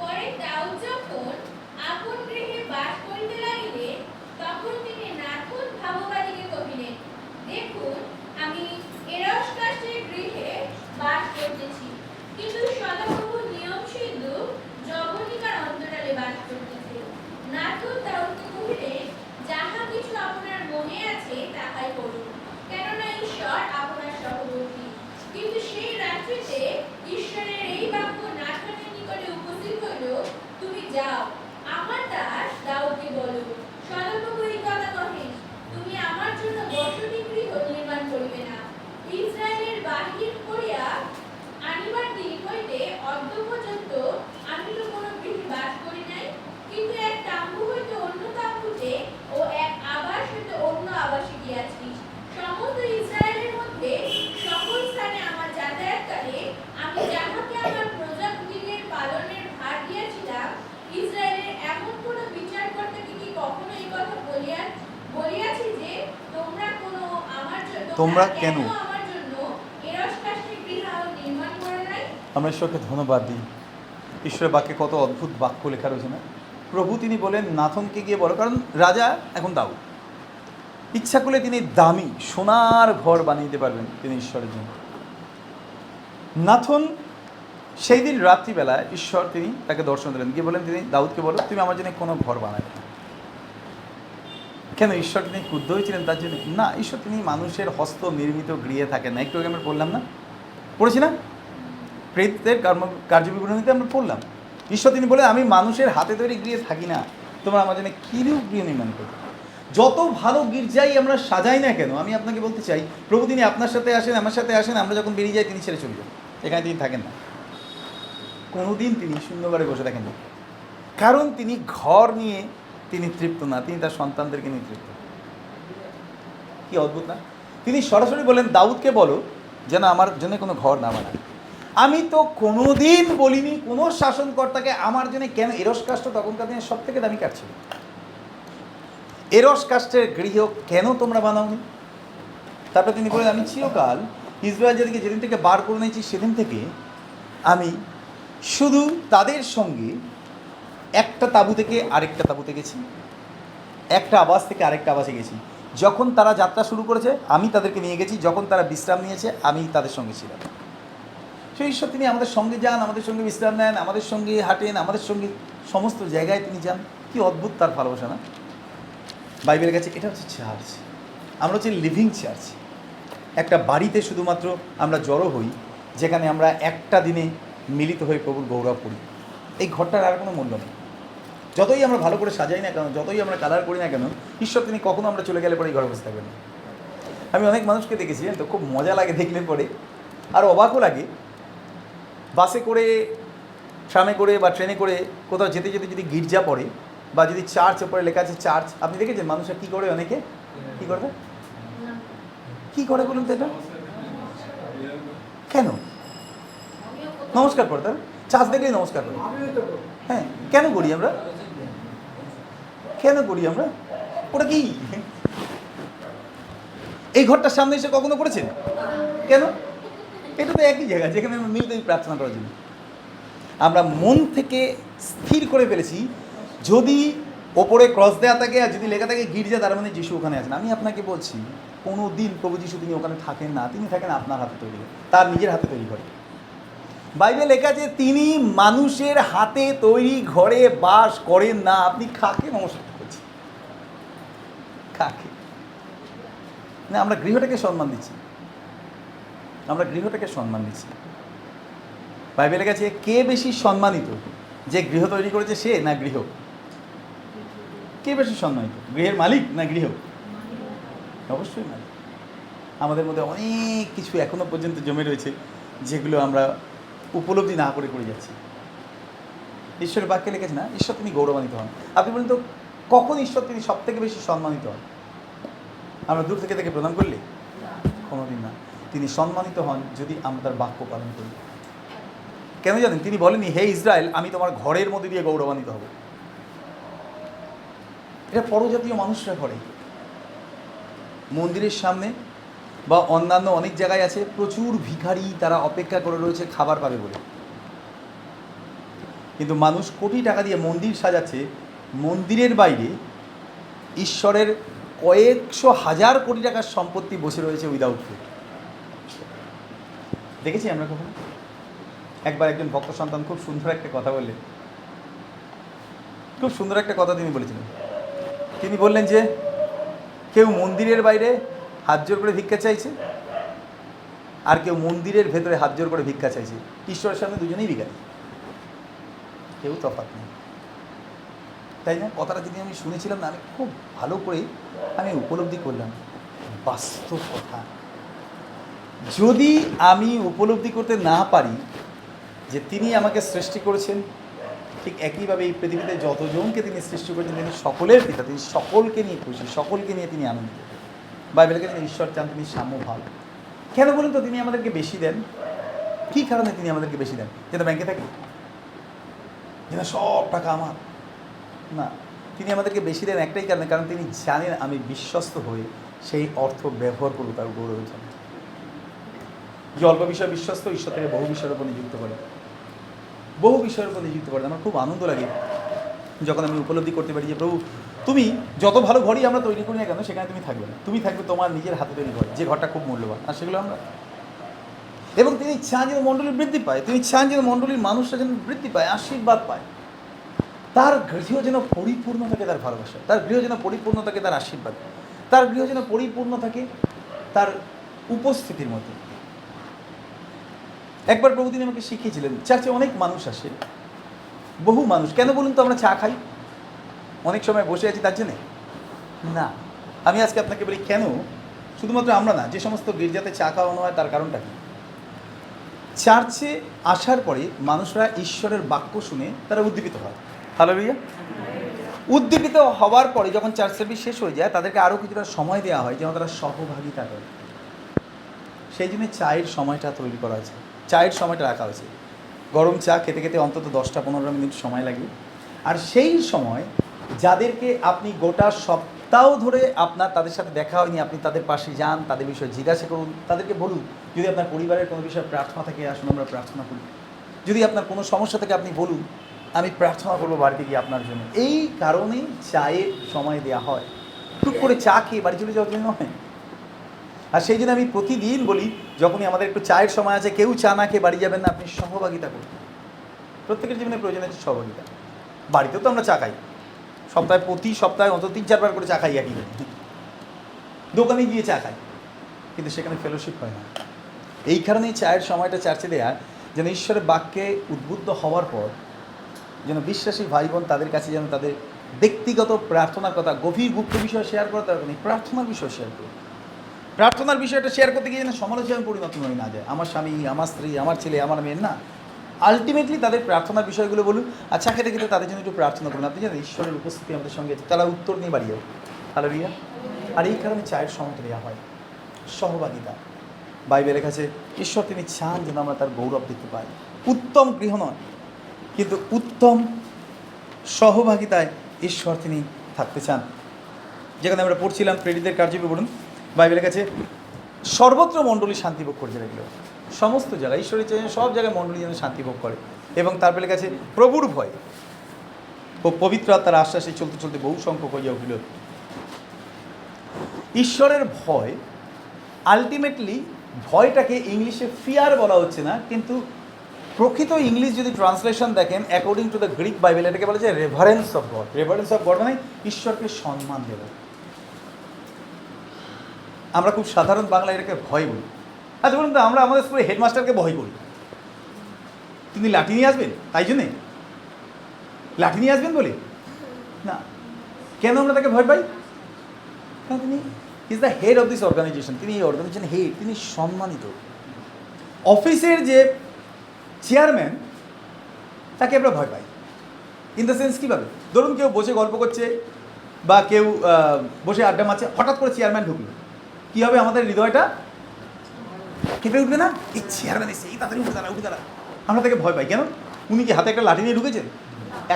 পরে দাউদ যখন আপন গৃহে বাস করিতে লাগিলেন, তখন তিনি নাথন ভাববাদীকে কহিলেন, দেখুন, আমি এরসকাশের গৃহে বাস করিতেছি, কিন্তু সদাপ্রভু নিয়ম সিন্ধু জবনিকার অন্তরালে বাস করিতেছে। নাথন দাউদকে কহিলেন, যাহা কিছু আপনার মনে আছে তাহাই করুন, কেননা ঈশ্বর আপনার সহবর্তী। কিন্তু সেই রাত্রিতে ঈশ্বরের এই বাক্য নাথানের নিকটে উপস্থিত হইল, তুমি যাও, আমার দাস দাউদকে বলো, সদাপ্রভু এই কথা কহেন, তুমি আমার জন্য বসতি গৃহ নির্মাণ করিবে না। ইসরায়েলের বাহির করিয়া আনিবার দিন হইতে অদ্য পর্যন্ত আমি তো কোনো গৃহে বাস করি নাই, কিন্তু এক তাম্বু হইতে অন্য তাম্বুতে ও এক আবাস হইতে অন্য আবাসে গিয়াছি। সমস্ত ইসরায়েলের মধ্যে সকল স্থানে আমার যাতায়াতকালে আমি যাহাকে আমার প্রজাদিগের পালনের ভার দিয়াছিলাম, ইসরায়েলের এমন কোন বিচারকর্তাকে কি কখনো এই কথা বলিয়াছি যে তোমরা কেন আমার জন্য এরসকাশের গৃহ নির্মাণ করে নাই? আমরা ঈশ্বরকে ধন্যবাদ দিই। ঈশ্বরের বাক্যে কত অদ্ভুত বাক্য লেখা রয়েছে না। প্রভু তিনি বলেন নাথনকে গিয়ে বলো, কারণ রাজা এখন দাউদ, ইচ্ছা করলে তিনি দামি সোনার ঘর বানিয়ে দিতে পারবেন তিনি ঈশ্বরের জন্য। নাথন সেই দিন রাত্রিবেলায় ঈশ্বর তিনি তাকে দর্শন দিলেন, গিয়ে বলেন তিনি দাউদকে বলো, তুমি আমার জন্য কোনো ঘর বানাবে না। কেন? ঈশ্বর তিনি ক্রুদ্ধ হয়েছিলেন তার জন্য? না, ঈশ্বর তিনি মানুষের হস্ত নির্মিত গৃহে থাকেন না। একটু আগে আমরা পড়লাম না, পড়েছি না, প্রেরিতদের কার্যবিবরণীতে আমরা পড়লাম। ঈশ্বর তিনি বলে, আমি মানুষের হাতে তৈরি গৃহে থাকি না, তোমরা আমার জন্য কিরূপ গৃহ নির্মাণ করো। যত ভালো গির্জাই আমরা সাজাই না কেন, আমি আপনাকে বলতে চাই, প্রভু তিনি আপনার সাথে আসেন, আমার সাথে আসেন, আমরা যখন বেরিয়ে যাই তিনি ছেড়ে চলে যান, এখানে তিনি থাকেন না। কোনোদিন তিনি শূন্যবারে বসে থাকেন না, কারণ তিনি ঘর নিয়ে তিনি তৃপ্ত না, তিনি তার সন্তানদেরকে নিয়ে তৃপ্ত। কি অদ্ভুত না? তিনি সরাসরি বলেন দাউদকে বলো যেন আমার জন্য কোনো ঘর না বানায়। আমি তো কোনোদিন বলিনি কোনো শাসনকর্তাকে আমার জন্য কেন। এরস কাষ্ট তখনকার দিনে সব থেকে দামি কাঠ ছিল। এরস কাষ্টের গৃহ কেন তোমরা বানাওনি? তারপরে তিনি বলেন, আমি চিরকাল ইসরায়েল জাতিকে যেদিন থেকে বার করে নিয়েছি সেদিন থেকে আমি শুধু তাদের সঙ্গে একটা তাঁবু থেকে আরেকটা তাঁবুতে গেছি, একটা আবাস থেকে আরেকটা আবাসে গেছি। যখন তারা যাত্রা শুরু করেছে আমি তাদেরকে নিয়ে গেছি, যখন তারা বিশ্রাম নিয়েছে আমি তাদের সঙ্গে ছিলাম। সেই ঈশ্বর তিনি আমাদের সঙ্গে যান, আমাদের সঙ্গে বিশ্রাম নেন, আমাদের সঙ্গে হাঁটেন, আমাদের সঙ্গে সমস্ত জায়গায় তিনি যান। কি অদ্ভুত তার ভালোবাসা না? বাইবেলের কাছে এটা হচ্ছে চার্চ। আমরা হচ্ছে লিভিং চার্চ। একটা বাড়িতে শুধুমাত্র আমরা জড়ো হই, যেখানে আমরা একটা দিনে মিলিত হয়ে প্রভুর গৌরব করি। এই ঘরটার আর কোনো মূল্য নেই। যতই আমরা ভালো করে সাজাই না কেন, যতই আমরা কালার করি না কেন, ঈশ্বর তিনি কখনো আমরা চলে গেলে পরে এই ঘরে বসে থাকবেন না। আমি অনেক মানুষকে দেখেছি, তো খুব মজা লাগে দেখলে পরে, আর অবাকও লাগে। বাসে করে, ট্রামে করে বা ট্রেনে করে কোথাও যেতে যেতে যদি গির্জা পড়ে বা যদি চার্চ ওপরে লেখা আছে চার্চ, আপনি দেখেছেন মানুষরা কী করে? অনেকে কী করবে, কী করে বলুন তো? এটা কেন নমস্কার করে? তার চার্চ দেখলেই নমস্কার করি। হ্যাঁ, কেন করি আমরা? কেন করি আমরা? ওটা কি? এই ঘরটার সামনে এসে কখনো করেছেন? কেন? এটা তো একই জায়গা যেখানে আমরা মিলিত প্রার্থনা করার জন্য। আমরা মন থেকে স্থির করে ফেলেছি, যদি ওপরে ক্রস দেওয়া থাকে আর যদি লেখা থাকে গির্জা, তার মানে যিশু ওখানে আছেন। আমি আপনাকে বলছি, কোনো দিন প্রভু যিশু তিনি ওখানে থাকেন না। তিনি থাকেন আপনার হাতে তৈরি, তার নিজের হাতে তৈরি করে। বাইবেল লেখা আছে তিনি মানুষের হাতে তৈরি ঘরে বাস করেন না। আপনি কাকে নমস্কার করছেন? কাকে? না, আমরা গৃহটাকে সম্মান দিচ্ছি, আমরা গৃহটাকে সম্মান দিচ্ছি। বাইবেলের কাছে কে বেশি সম্মানিত, যে গৃহ তৈরি করেছে সে না গৃহ? কে বেশি সম্মানিত, গৃহের মালিক না গৃহ? অবশ্যই মালিক। আমাদের মধ্যে অনেক কিছু এখনো পর্যন্ত জমে রয়েছে যেগুলো আমরা উপলব্ধি না করে করে যাচ্ছি। ঈশ্বরের বাক্যে লিখেছে না, ঈশ্বর তিনি গৌরবান্বিত হন। আপনি বলেন তো, কখন ঈশ্বর তিনি সব থেকে বেশি সম্মানিত হন? আমরা দূর থেকে তাকে প্রণাম করলে? কোনোদিন না। তিনি সম্মানিত হন যদি আমরা তার বাক্য পালন করি। কেন জানেন? তিনি বলেনি, হে ইসরায়েল, আমি তোমার ঘরের মধ্যে দিয়ে গৌরবান্বিত হব। এটা পরজাতীয় মানুষরা করে। মন্দিরের সামনে বা অন্যান্য অনেক জায়গায় আছে প্রচুর ভিখারি, তারা অপেক্ষা করে রয়েছে খাবার পাবে বলে। কিন্তু মানুষ কোটি টাকা দিয়ে মন্দির সাজাচ্ছে, মন্দিরের বাইরে ঈশ্বরের কয়েকশো হাজার কোটি টাকার সম্পত্তি বসে রয়েছে উইদাউট ফুড। দেখেছি আমরা কখনো? একবার একজন ভক্ত সন্তান খুব সুন্দর একটা কথা বললেন, খুব সুন্দর একটা কথা তিনি বলেছিলেন। তিনি বললেন যে কেউ মন্দিরের বাইরে হাত জোর করে ভিক্ষা চাইছে, আর কেউ মন্দিরের ভেতরে হাত জোর করে ভিক্ষা চাইছে। ঈশ্বরের সামনে দুজনেই ভিখারি, কেউ তফাৎ নেই, তাই না? কথাটা যদি আমি শুনেছিলাম না, আমি খুব ভালো করে আমি উপলব্ধি করলাম বাস্তব কথা। যদি আমি উপলব্ধি করতে না পারি যে তিনি আমাকে সৃষ্টি করেছেন, ঠিক একইভাবে এই পৃথিবীতে যতজনকে তিনি সৃষ্টি করেছেন তিনি সকলের পিতা, তিনি সকলকে নিয়ে খুশি, সকলকে নিয়ে তিনি আনন্দিত। বাইবেলকে তিনি ঈশ্বর চান, তিনি সাম্যভাব। কেন বলুন তো তিনি আমাদেরকে বেশি দেন? কী কারণে তিনি আমাদেরকে বেশি দেন? যেটা ব্যাংকে থাকে, যেটা সব টাকা আমার না, তিনি আমাদেরকে বেশি দেন একটাই কারণে, কারণ তিনি জানেন আমি বিশ্বস্ত হয়ে সেই অর্থ ব্যবহার করব তার গৌরবের জন্য। যে অল্প বিষয়ে বিশ্বস্ত, ঈশ্বর থেকে বহু বিষয়ের উপর নিযুক্ত করে, বহু বিষয়ের উপর নিযুক্ত করে। আমার খুব আনন্দ লাগে যখন আমি উপলব্ধি করতে পারি যে প্রভু তুমি যত ভালো ঘরই আমরা তৈরি করি না কেন, সেখানে তুমি থাকবে না, তুমি থাকবে তোমার নিজের হাতে তৈরি ঘর, যে ঘরটা খুব মূল্যবান, আর সেগুলো আমরা। এবং তিনি চান যেন মণ্ডলীর বৃদ্ধি পায়, তিনি চান যেন মণ্ডলীর মানুষরা যেন বৃদ্ধি পায়, আশীর্বাদ পায়, তার গৃহ যেন পরিপূর্ণ থাকে তার ভালোবাসা, তার গৃহ যেন পরিপূর্ণ থাকে তার আশীর্বাদ, তার গৃহ যেন পরিপূর্ণ থাকে তার উপস্থিতির মধ্যে। একবার প্রভু তিনি আমাকে শিখিয়েছিলেন, চার্চে অনেক মানুষ আসে, বহু মানুষ। কেন বলুন তো আমরা চা খাই? অনেক সময় বসে আছি তার জন্যে না। আমি আজকে আপনাকে বলি কেন শুধুমাত্র আমরা না, যে সমস্ত গির্জাতে চা খাওয়ানো হয় তার কারণটা কি? চার্চে আসার পরে মানুষরা ঈশ্বরের বাক্য শুনে তারা উদ্দীপিত হয়। হালেলুয়া। উদ্দীপিত হওয়ার পরে যখন চার্চ সার্ভিস শেষ হয়ে যায়, তাদেরকে আরও কিছুটা সময় দেওয়া হয় যেন তারা সহভাগিতা করে। সেই জন্য চায়ের সময়টা তৈরি করা হয়েছে, চায়ের সময়টা রাখা হয়েছে। গরম চা খেতে খেতে অন্তত 10-15 মিনিট সময় লাগে। আর সেই সময় যাদেরকে আপনি গোটা সপ্তাহ ধরে আপনার তাদের সাথে দেখা হয়নি, আপনি তাদের পাশে যান, তাদের বিষয়ে জিজ্ঞাসা করুন, তাদেরকে বলুন যদি আপনার পরিবারের কোনো বিষয়ে প্রার্থনা থাকে আসুন আমরা প্রার্থনা করি, যদি আপনার কোনো সমস্যা থাকে আপনি বলুন আমি প্রার্থনা করবো বাড়িতে গিয়ে আপনার জন্য। এই কারণেই চায়ের সময় দেওয়া হয়, টুক করে চা খেয়ে বাড়ি চলে যাওয়ার জন্য নয়। আর সেই জন্য আমি প্রতিদিন বলি যখনই আমাদের একটু চায়ের সময় আছে, কেউ চা না খেয়ে বাড়ি যাবেন না, আপনি সহভাগিতা করুন। প্রত্যেকের জীবনে প্রয়োজন আছে সহভাগিতা। বাড়িতেও তো আমরা চা খাই, প্রতি সপ্তাহে অন্তত 3-4 বার করে চা খাই, একই দোকানে গিয়ে চা খাই, কিন্তু সেখানে ফেলোশিপ হয় না। এই কারণেই চায়ের সময়টা চার্চে দেয়া, যেন ঈশ্বরের বাক্যে উদ্বুদ্ধ হওয়ার পর যেন বিশ্বাসী ভাই বোন তাদের কাছে যেন তাদের ব্যক্তিগত প্রার্থনার কথা, গভীর গুপ্ত বিষয় শেয়ার করা দরকার নেই, প্রার্থনার বিষয় শেয়ার করুন। প্রার্থনার বিষয়টা শেয়ার করতে গিয়ে যেন সমালোচনায় পরিণত হয়ে না যায়, আমার স্বামী, আমার স্ত্রী, আমার ছেলে, আমার মেয়ের না। আলটিমেটলি তাদের প্রার্থনার বিষয়গুলো বলুন, আর চা খেতে খেতে তাদের জন্য একটু প্রার্থনা করুন। আপনি জানেন ঈশ্বরের উপস্থিতি আমাদের সঙ্গে আছে, তারা উত্তর নিয়ে বাড়ি যাবে। হালেলুয়া। আর এই কারণে চায়ের সময়টা দেওয়া হয় সহভাগিতা। বাইবেলের কাছে ঈশ্বর তিনি চান যেন আমরা তার গৌরব দেখতে পাই। উত্তম গৃহ নয়, কিন্তু উত্তম সহভাগিতায় ঈশ্বর তিনি থাকতে চান। যেখানে আমরা পড়ছিলাম প্রেরিতদের কার্যবি পড়ুন, বাইবেলের কাছে সর্বত্র মণ্ডলী শান্তিভোগ করতে লাগলো। সমস্ত জায়গায় ঈশ্বরের চাই সব জায়গায় মণ্ডলী যেন শান্তিভোগ করে, এবং তারপরে কাছে প্রভুর ভয় ও পবিত্র আত্মার আশ্বাসে চলতে চলতে বহু সংখ্যক হইয়া উঠিল। ঈশ্বরের ভয়, আলটিমেটলি ভয়টাকে ইংলিশে ফিয়ার বলা হচ্ছে না, কিন্তু প্রকৃত ইংলিশ যদি ট্রান্সলেশন দেখেন according to the Greek Bible, এটাকে বলা যায় reverence of god. Reverence of god মানে ঈশ্বরকে সম্মান দেব। আমরা খুব সাধারণ বাংলা এটাকে ভয় বলি। আচ্ছা বলুন তো, আমরা আমাদের স্কুলে হেডমাস্টারকে ভয় করি, তিনি লাঠি নিয়ে আসবেন তাই জন্যে লাঠি নিয়ে আসবেন বলে না। কেন আমরা তাকে ভয় পাই? কারণ তিনি is the head of this organization, তিনি এই অর্গানাইজেশন হেড, তিনি সম্মানিত। অফিসের যে চেয়ারম্যান তাকে আমরা ভয় পাই। ইন দ্য সেন্স কীভাবে? ধরুন কেউ বসে গল্প করছে বা কেউ বসে আড্ডা মারছে, হঠাৎ করে চেয়ারম্যান ঢুকলো, কী হবে? আমাদের হৃদয়টা কেঁপে উঠবে না? এই চেয়ারম্যান এসে এই তাড়াতাড়ি উঠে দাঁড়া, উঠে দাঁড়া। আমরা তাকে ভয় পাই কেন? উনি কি হাতে একটা লাঠি নিয়ে ঢুকেছেন,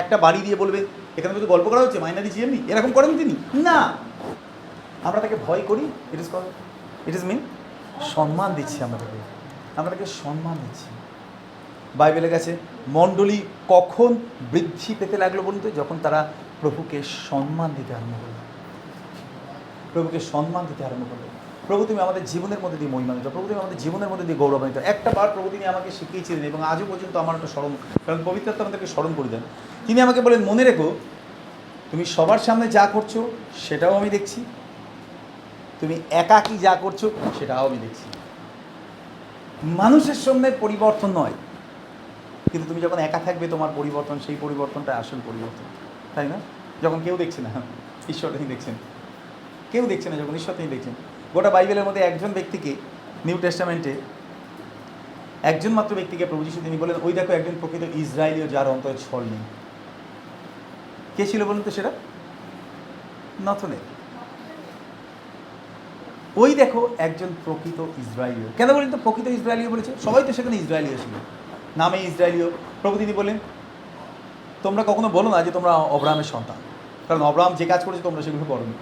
একটা বাড়ি দিয়ে বলবে এখানে কিছু গল্প করা হচ্ছে, মাইনারি জিএমনি এরকম করেন তিনি? না, আমরা তাকে ভয় করি। ইট ইজ মিন সম্মান দিচ্ছি, আমরা তাকে সম্মান দিচ্ছি। বাইবেলের কাছে মণ্ডলী কখন বৃদ্ধি পেতে লাগলো বলুন তো? যখন তারা প্রভুকে সম্মান দিতে আরম্ভ করলো। প্রভুকে সম্মান দিতে আরম্ভ করলো। প্রভু তুমি আমাদের জীবনের মধ্যে দিয়ে মহিমান্বিত, প্রভু তুমি আমাদের জীবনের মধ্যে দিয়ে গৌরবান্বিত। একটা বার প্রভু তিনি আমাকে শিখিয়েছিলেন এবং আজও পর্যন্ত আমার একটা স্মরণ, কারণ পবিত্রতা আমাদেরকে স্মরণ করে দেন। তিনি আমাকে বলেন, মনে রেখো তুমি সবার সামনে যা করছো সেটাও আমি দেখছি, তুমি একাকী যা করছো সেটাও আমি দেখছি। মানুষের সামনে পরিবর্তন নয়, কিন্তু তুমি যখন একা থাকবে তোমার পরিবর্তন, সেই পরিবর্তনটা আসল পরিবর্তন, তাই না? যখন কেউ দেখছে না, ঈশ্বর তিনি দেখছেন। কেউ দেখছে না, যখন ঈশ্বর তিনি দেখছেন। গোটা বাইবেলের মধ্যে একজন ব্যক্তিকে, নিউ টেস্টামেন্টে একজন মাত্র ব্যক্তিকে প্রভু যীশু তিনি বলেন, ওই দেখো একজন প্রকৃত ইসরায়েলীয় যার অন্তরে ছল নেই। কে ছিল বলুন তো সেটা? নথনে। ওই দেখো একজন প্রকৃত ইসরায়েলীয়। কেন বলেন তো প্রকৃত ইসরায়েলীয় বলেছে? সবাই তো সেখানে ইসরায়েলীয় ছিল, নামে ইসরায়েলীয়। প্রভু তিনি বলেন, তোমরা কখনো বলো না যে তোমরা অব্রাহামের সন্তান, কারণ অব্রাহাম যে কাজ করেছে তোমরা সেগুলো করো না।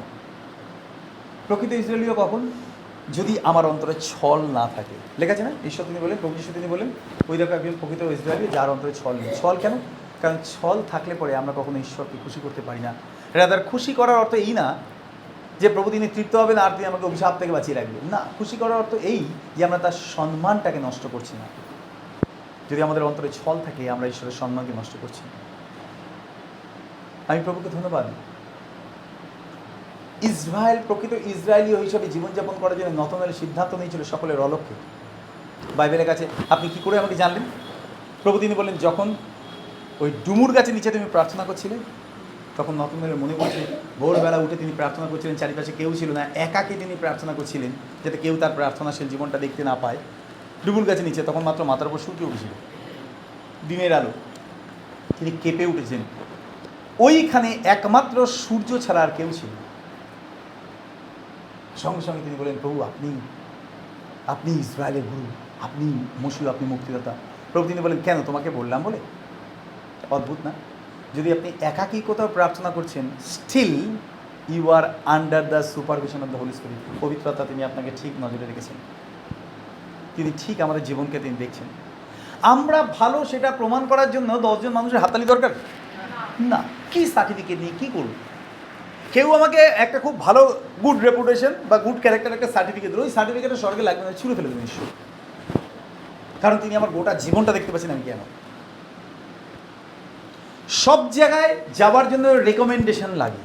প্রকৃত ইসরায়েলীয় কখন? যদি আমার অন্তরে ছল না থাকে। লেখা আছে না, ঈশ্বর তিনি বলেন, প্রভু যীশু তিনি বলেন, ওই দেখো একজন প্রকৃত ইসরায়েলীয় যার অন্তরে ছল নেই। ছল কেন? কারণ ছল থাকলে পরে আমরা কখনো ঈশ্বরকে খুশি করতে পারি না। রাদার খুশি করার অর্থ এই না যে প্রভু তিনি তৃপ্ত হবেন আর তিনি আমাকে অভিশাপ থেকে বাঁচিয়ে রাখবেন। না, খুশি করার অর্থ এই যে আমরা তার সম্মানটাকে নষ্ট করছি না। যদি আমাদের অন্তরে ছল থাকে আমরা ঈশ্বরের সম্মানকে নষ্ট করছি। আমি প্রভুকে ধন্যবাদ। ইসরায়েল প্রকৃত ইসরায়েলীয় হিসাবে জীবনযাপন করার জন্য নতনের সিদ্ধান্ত নিয়েছিল সকলের অলক্ষ্যে। বাইবেলের কাছে আপনি কি করে আমাকে জানলেন? প্রভু তিনি বললেন, যখন ওই ডুমুর গাছের নিচে তুমি প্রার্থনা করছিলে, তখন নতনের মনে পড়ছে ভোরবেলা উঠে তিনি প্রার্থনা করছিলেন, চারিপাশে কেউ ছিল না, একাকে তিনি প্রার্থনা করছিলেন যাতে কেউ তার প্রার্থনাশীল জীবনটা দেখতে না পায়। ডুমুর গাছের নিচে তখন মাত্র মাথার উপর সূর্য উঠেছিল, দিনের আলো, তিনি কেঁপে উঠেছেন। ওইখানে একমাত্র সূর্য ছাড়া আর কেউ ছিল। সঙ্গে সঙ্গে তিনি বলেন, প্রভু আপনি আপনি ইসরায়েলের গুরু, আপনি মশিহ, আপনি মুক্তিদাতা। প্রভু তিনি বলেন, কেন? তোমাকে বললাম বলে। অদ্ভুত না? যদি আপনি একাকী কোথাও প্রার্থনা করছেন, still you are under the supervision of the Holy Spirit. পবিত্রতা তিনি আপনাকে ঠিক নজরে রেখেছেন, তিনি ঠিক আমাদের জীবনকে তিনি দেখছেন। আমরা ভালো সেটা প্রমাণ করার জন্য 10 জন মানুষের হাততালি দরকার না। কি সার্টিফিকেট নিয়ে কী করব? কেউ আমাকে একটা খুব ভালো গুড রেপুটেশন বা গুড ক্যারেক্টার একটা সার্টিফিকেট দিল, ওই সার্টিফিকেটের স্বর্গে লাগবে না, ছুঁড়ে ফেলে দেবেন ঈশ্বর। কারণ তিনি আমার গোটা জীবনটা দেখতে পাচ্ছেন আমি কেন। সব জায়গায় যাওয়ার জন্য রেকমেন্ডেশন লাগে,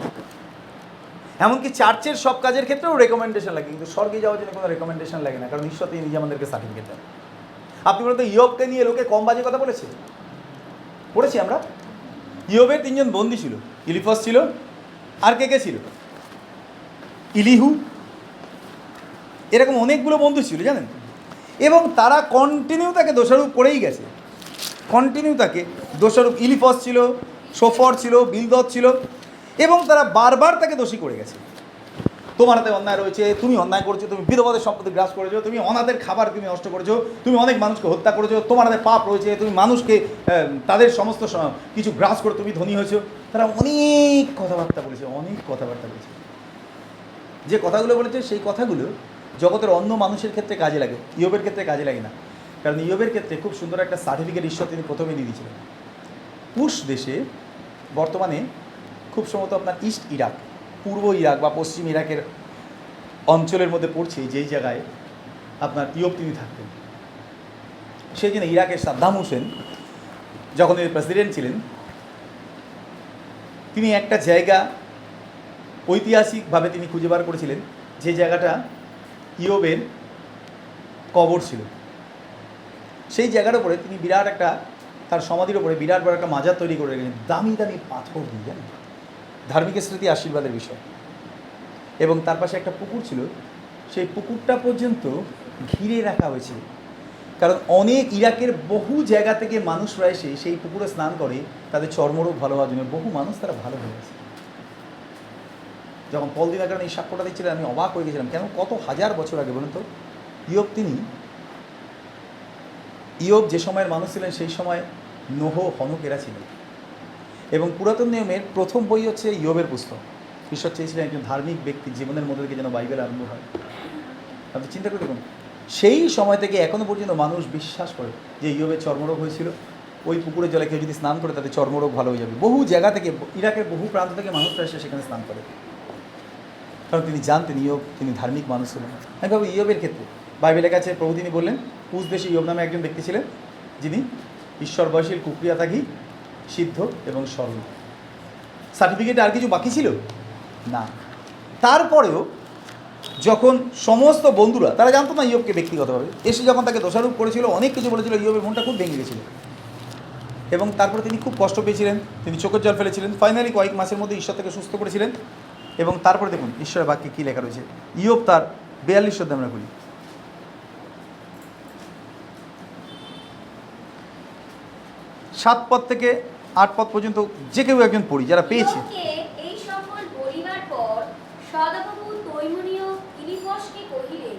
এমনকি চার্চের সব কাজের ক্ষেত্রেও রেকমেন্ডেশন লাগে, কিন্তু স্বর্গে যাওয়ার জন্য কোনো রেকমেন্ডেশন লাগে না, কারণ ঈশ্বর তিনি নিজে আমাদেরকে সার্টিফিকেট দেন। আপনি বলতে ইয়োবকে নিয়ে লোকে কম বাজে কথা বলেছে, পড়েছি আমরা। ইয়োবের 3 জন বন্দী ছিল, ইলিফাস ছিল, আর কে কে ছিল? ইলিহু, এরকম অনেকগুলো বন্ধু ছিল জানেন। এবং তারা কন্টিনিউ তাকে দোষারোপ করেই গেছে, কন্টিনিউ তাকে দোষারোপ। ইলিফাস ছিল, সোফর ছিল, বিলদদ ছিল, এবং তারা বারবার তাকে দোষী করে গেছে। তোমার হাতে অন্যায় রয়েছে, তুমি অন্যায় করেছো, তুমি বিধবাদের সম্পত্তি গ্রাস করেছো, তুমি অনাথের খাবার তুমি নষ্ট করেছো, তুমি অনেক মানুষকে হত্যা করেছো, তোমার হাতে পাপ রয়েছে, তুমি মানুষকে তাদের সমস্ত কিছু গ্রাস করে তুমি ধনী হয়েছো। তারা অনেক কথাবার্তা বলেছে, অনেক কথাবার্তা বলেছে। যে কথাগুলো বলেছে সেই কথাগুলো জগতের অন্য মানুষের ক্ষেত্রে কাজে লাগে, ইয়োবের ক্ষেত্রে কাজে লাগে না। কারণ ইয়োবের ক্ষেত্রে খুব সুন্দর একটা সার্টিফিকেট ঈশ্বর তিনি প্রথমে নিয়ে দিয়েছিলেন। কুশ দেশে, বর্তমানে খুব সম্ভবত আপনার ইস্ট ইরাক, পূর্ব ইরাক বা পশ্চিম ইরাকের অঞ্চলের মধ্যে পড়ছে, যেই জায়গায় আপনার ইয়োব তিনি থাকতেন। সেই জন্য ইরাকের সাদ্দাম হোসেন যখন তিনি প্রেসিডেন্ট ছিলেন, তিনি একটা জায়গা ঐতিহাসিকভাবে তিনি খুঁজে বার করেছিলেন, যে জায়গাটা ইয়োবের কবর ছিল। সেই জায়গার উপরে তিনি বিরাট একটা, তার সমাধির উপরে বিরাট বড় একটা মাজার তৈরি করে রেখেছেন, দামি দামি পাথর দিয়ে, জানেন, ধার্মিক স্মৃতি, আশীর্বাদের বিষয়। এবং তার পাশে একটা পুকুর ছিল, সেই পুকুরটা পর্যন্ত ঘিরে রাখা হয়েছিল, কারণ অনেক ইরাকের বহু জায়গা থেকে মানুষরা এসে সেই পুকুরে স্নান করে তাদের চর্মরোগ ভালো হওয়ার জন্য। বহু মানুষ তারা ভালো হয়ে গেছে। যখন পল দিনাকরণ এই সাক্ষ্যটা দিচ্ছিলেন আমি অবাক হয়ে গেছিলাম, কেন কত হাজার বছর আগে বলুন তো। ইয়োব যে সময়ের মানুষ ছিলেন সেই সময় নোহ, হনকেরা ছিলেন। এবং পুরাতন নিয়মের প্রথম বই হচ্ছে ইয়োবের পুস্তক। ঈশ্বর চেয়েছিলেন একজন ধার্মিক ব্যক্তির জীবনের মধ্যে থেকে যেন বাইবেল আরম্ভ হয়। আপনি চিন্তা করে দেখুন, সেই সময় থেকে এখনও পর্যন্ত মানুষ বিশ্বাস করে যে ইয়োবের চর্মরোগ হয়েছিল, ওই পুকুরের জলে কেউ যদি স্নান করে তাদের চর্মরোগ ভালো হয়ে যাবে। বহু জায়গা থেকে, ইরাকের বহু প্রান্ত থেকে মানুষরা এসে সেখানে স্নান করে, কারণ তিনি জানতেন ইয়োব তিনি ধার্মিক মানুষ ছিলেন। আমি ভাবি ইয়োবের ক্ষেত্রে বাইবেলের কাছে প্রভু তিনি বললেন, উস দেশে ইয়োব নামে একজন ব্যক্তি ছিলেন যিনি ঈশ্বর বয়সীর কুক্রিয়া থাকি সিদ্ধ এবং সরল। সার্টিফিকেটে আর কিছু বাকি ছিল না। তারপরেও যখন সমস্ত বন্ধুরা, তারা জানতো না ইয়োবকে ব্যক্তিগতভাবে, এসে যখন তাকে দোষারোপ করেছিল, অনেক কিছু বলেছিল, ইয়োবের মনটা খুব ভেঙে গেছিল এবং তারপরে তিনি খুব কষ্ট পেয়েছিলেন, তিনি চোখের জল ফেলেছিলেন। ফাইনালি কয়েক মাসের মধ্যে ঈশ্বর তাকে সুস্থ করেছিলেন। এবং তারপরে দেখুন ঈশ্বরের বাক্যে কী লেখা রয়েছে। ইয়োব তার 42 অধ্যায় আমরা বলি, 7 পদ থেকে 8 পদ পর্যন্ত যে কেউ একজন পড়ি যারা পেয়েছে। ইয়োবকে এই সকল বলিবার পর সদাপ্রভু তৈমনীয় ইলিফসকে কহিলেন,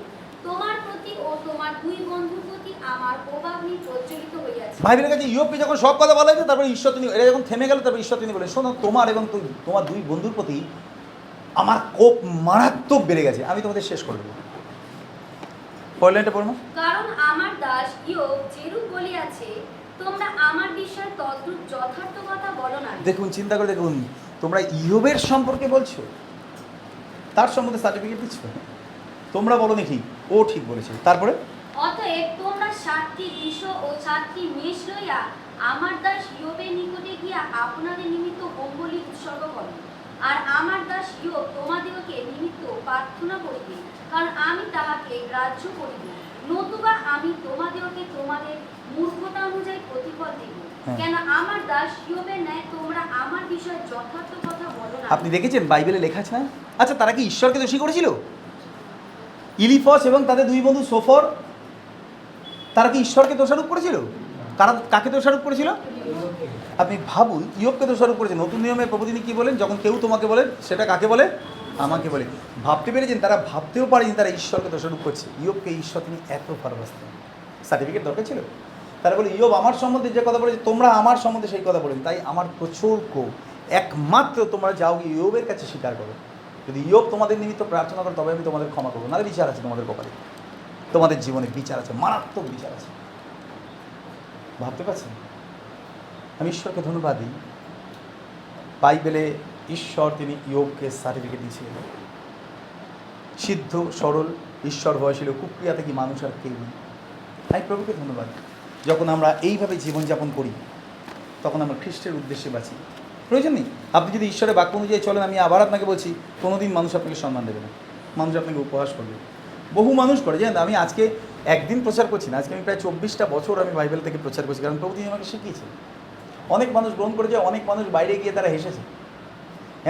তোমার প্রতি ও তোমার দুই বন্ধুর প্রতি আমার কোপাগ্নি প্রজ্বলিত হইয়াছে। বাইবেলের কাছে ইয়োবকে যখন সব কথা বলা হয়েছে, তারপরে ঈশ্বর তিনি, এরা যখন থেমে গেল, তারপরে ঈশ্বর তিনি বলেন, শোনো, তোমার এবং তোমার দুই বন্ধুর প্রতি আমার কোপ মারাত্মক বেড়ে গেছে, আমি তোমাদের শেষ করে দেবো। পরের লাইনটা পড়ো না। কারণ আমার দাস ইয়োব যেরূপ বলিয়াছে, তোমরা আমার বিষয়ে তদ্রূপ যথার্থ কথা বলো না। দেখুন, চিন্তা করে দেখুন, তোমরা ইয়োবের সম্পর্কে বলছো, তার সম্বন্ধে সার্টিফিকেট দিচ্ছ, তোমরা বলো নি ঠিক, ও ঠিক বলেছে। তারপরে অতএব তোমরা 7টি বিষ ও 7টি মেষ লইয়া আমার দাস ইয়োবের নিকটে গিয়া আপনাদের নিমিত্ত হোমবলি উৎসর্গ করো, আর আমার দাস ইয়োব তোমাদিগকে নিমিত্ত প্রার্থনা করিবে, কারণ আমি তাহাকে গ্রাহ্য করিব, নতুবা আমি তোমাদিগকে তোমাদের মূর্খতা অনুযায়ী প্রতিফল দিব। কেন আমার দাস ইয়োবের ন্যায় তোমরা আমার বিষয়ে যথার্থ কথা বলো না। আপনি দেখেছেন বাইবেলে লেখা আছে না? আচ্ছা, তারা কি ঈশ্বরকে দোষী করেছিল? ইলিফস এবং তাদের দুই বন্ধু সোফর, তারা কি ঈশ্বরকে দোষারোপ করেছিল? কাকে দোষারোপ করেছিল? আপনি ভাবুন, ইয়োবকে দোষারোপ করেছে। নতুন নিয়মে প্রভু তিনি কী বলেন, যখন কেউ তোমাকে বলে, সেটা কাকে বলে? আমাকে বলে। ভাবতে পেরেছেন? তারা ভাবতেও পারেনি তারা ঈশ্বরকে দোষারোপ করছে। ইয়োবকে ঈশ্বর তিনি এত ভালোবাসতেন, সার্টিফিকেট দরকার ছিল? তারা বলে, ইয়োব আমার সম্বন্ধে যে কথা বলেছে, তোমরা আমার সম্বন্ধে সেই কথা বলেন, তাই আমার প্রচুর ক্ষোভ। একমাত্র তোমরা যাও ইয়োবের কাছে স্বীকার করো, যদি ইয়োব তোমাদের নিমিত্ত প্রার্থনা করো, তবে আমি তোমাদের ক্ষমা করবো, নাহলে বিচার আছে তোমাদের কপালে, তোমাদের জীবনে বিচার আছে, মারাত্মক বিচার আছে। ভাবতে পারছেন? আমি ঈশ্বরকে ধন্যবাদ দিই, বাইবেলে ঈশ্বর তিনি ইয়োবকে সার্টিফিকেট দিয়েছিলেন, সিদ্ধ সরল ঈশ্বর ভয় ছিল, কুক্রিয়া থেকে মানুষ আর কেউ নেই। আমি প্রভুকে ধন্যবাদ। যখন আমরা এইভাবে জীবনযাপন করি, তখন আমরা খ্রিস্টের উদ্দেশ্যে বাঁচি। প্রয়োজন নেই আপনি যদি ঈশ্বরের বাক্য অনুযায়ী চলেন, আমি আবার আপনাকে বলছি, কোনোদিন মানুষ আপনাকে সম্মান দেবে না, মানুষ আপনাকে উপহাস করবে। বহু মানুষ করে, জানেন, আমি আজকে একদিন প্রচার করছি না, আজকে আমি প্রায় 24টা বছর আমি বাইবেল থেকে প্রচার করছি, কারণ প্রভু তিনি আমাকে শিখিয়েছে। অনেক মানুষ গ্রহণ করেছে, অনেক মানুষ বাইরে গিয়ে তারা হেসেছে,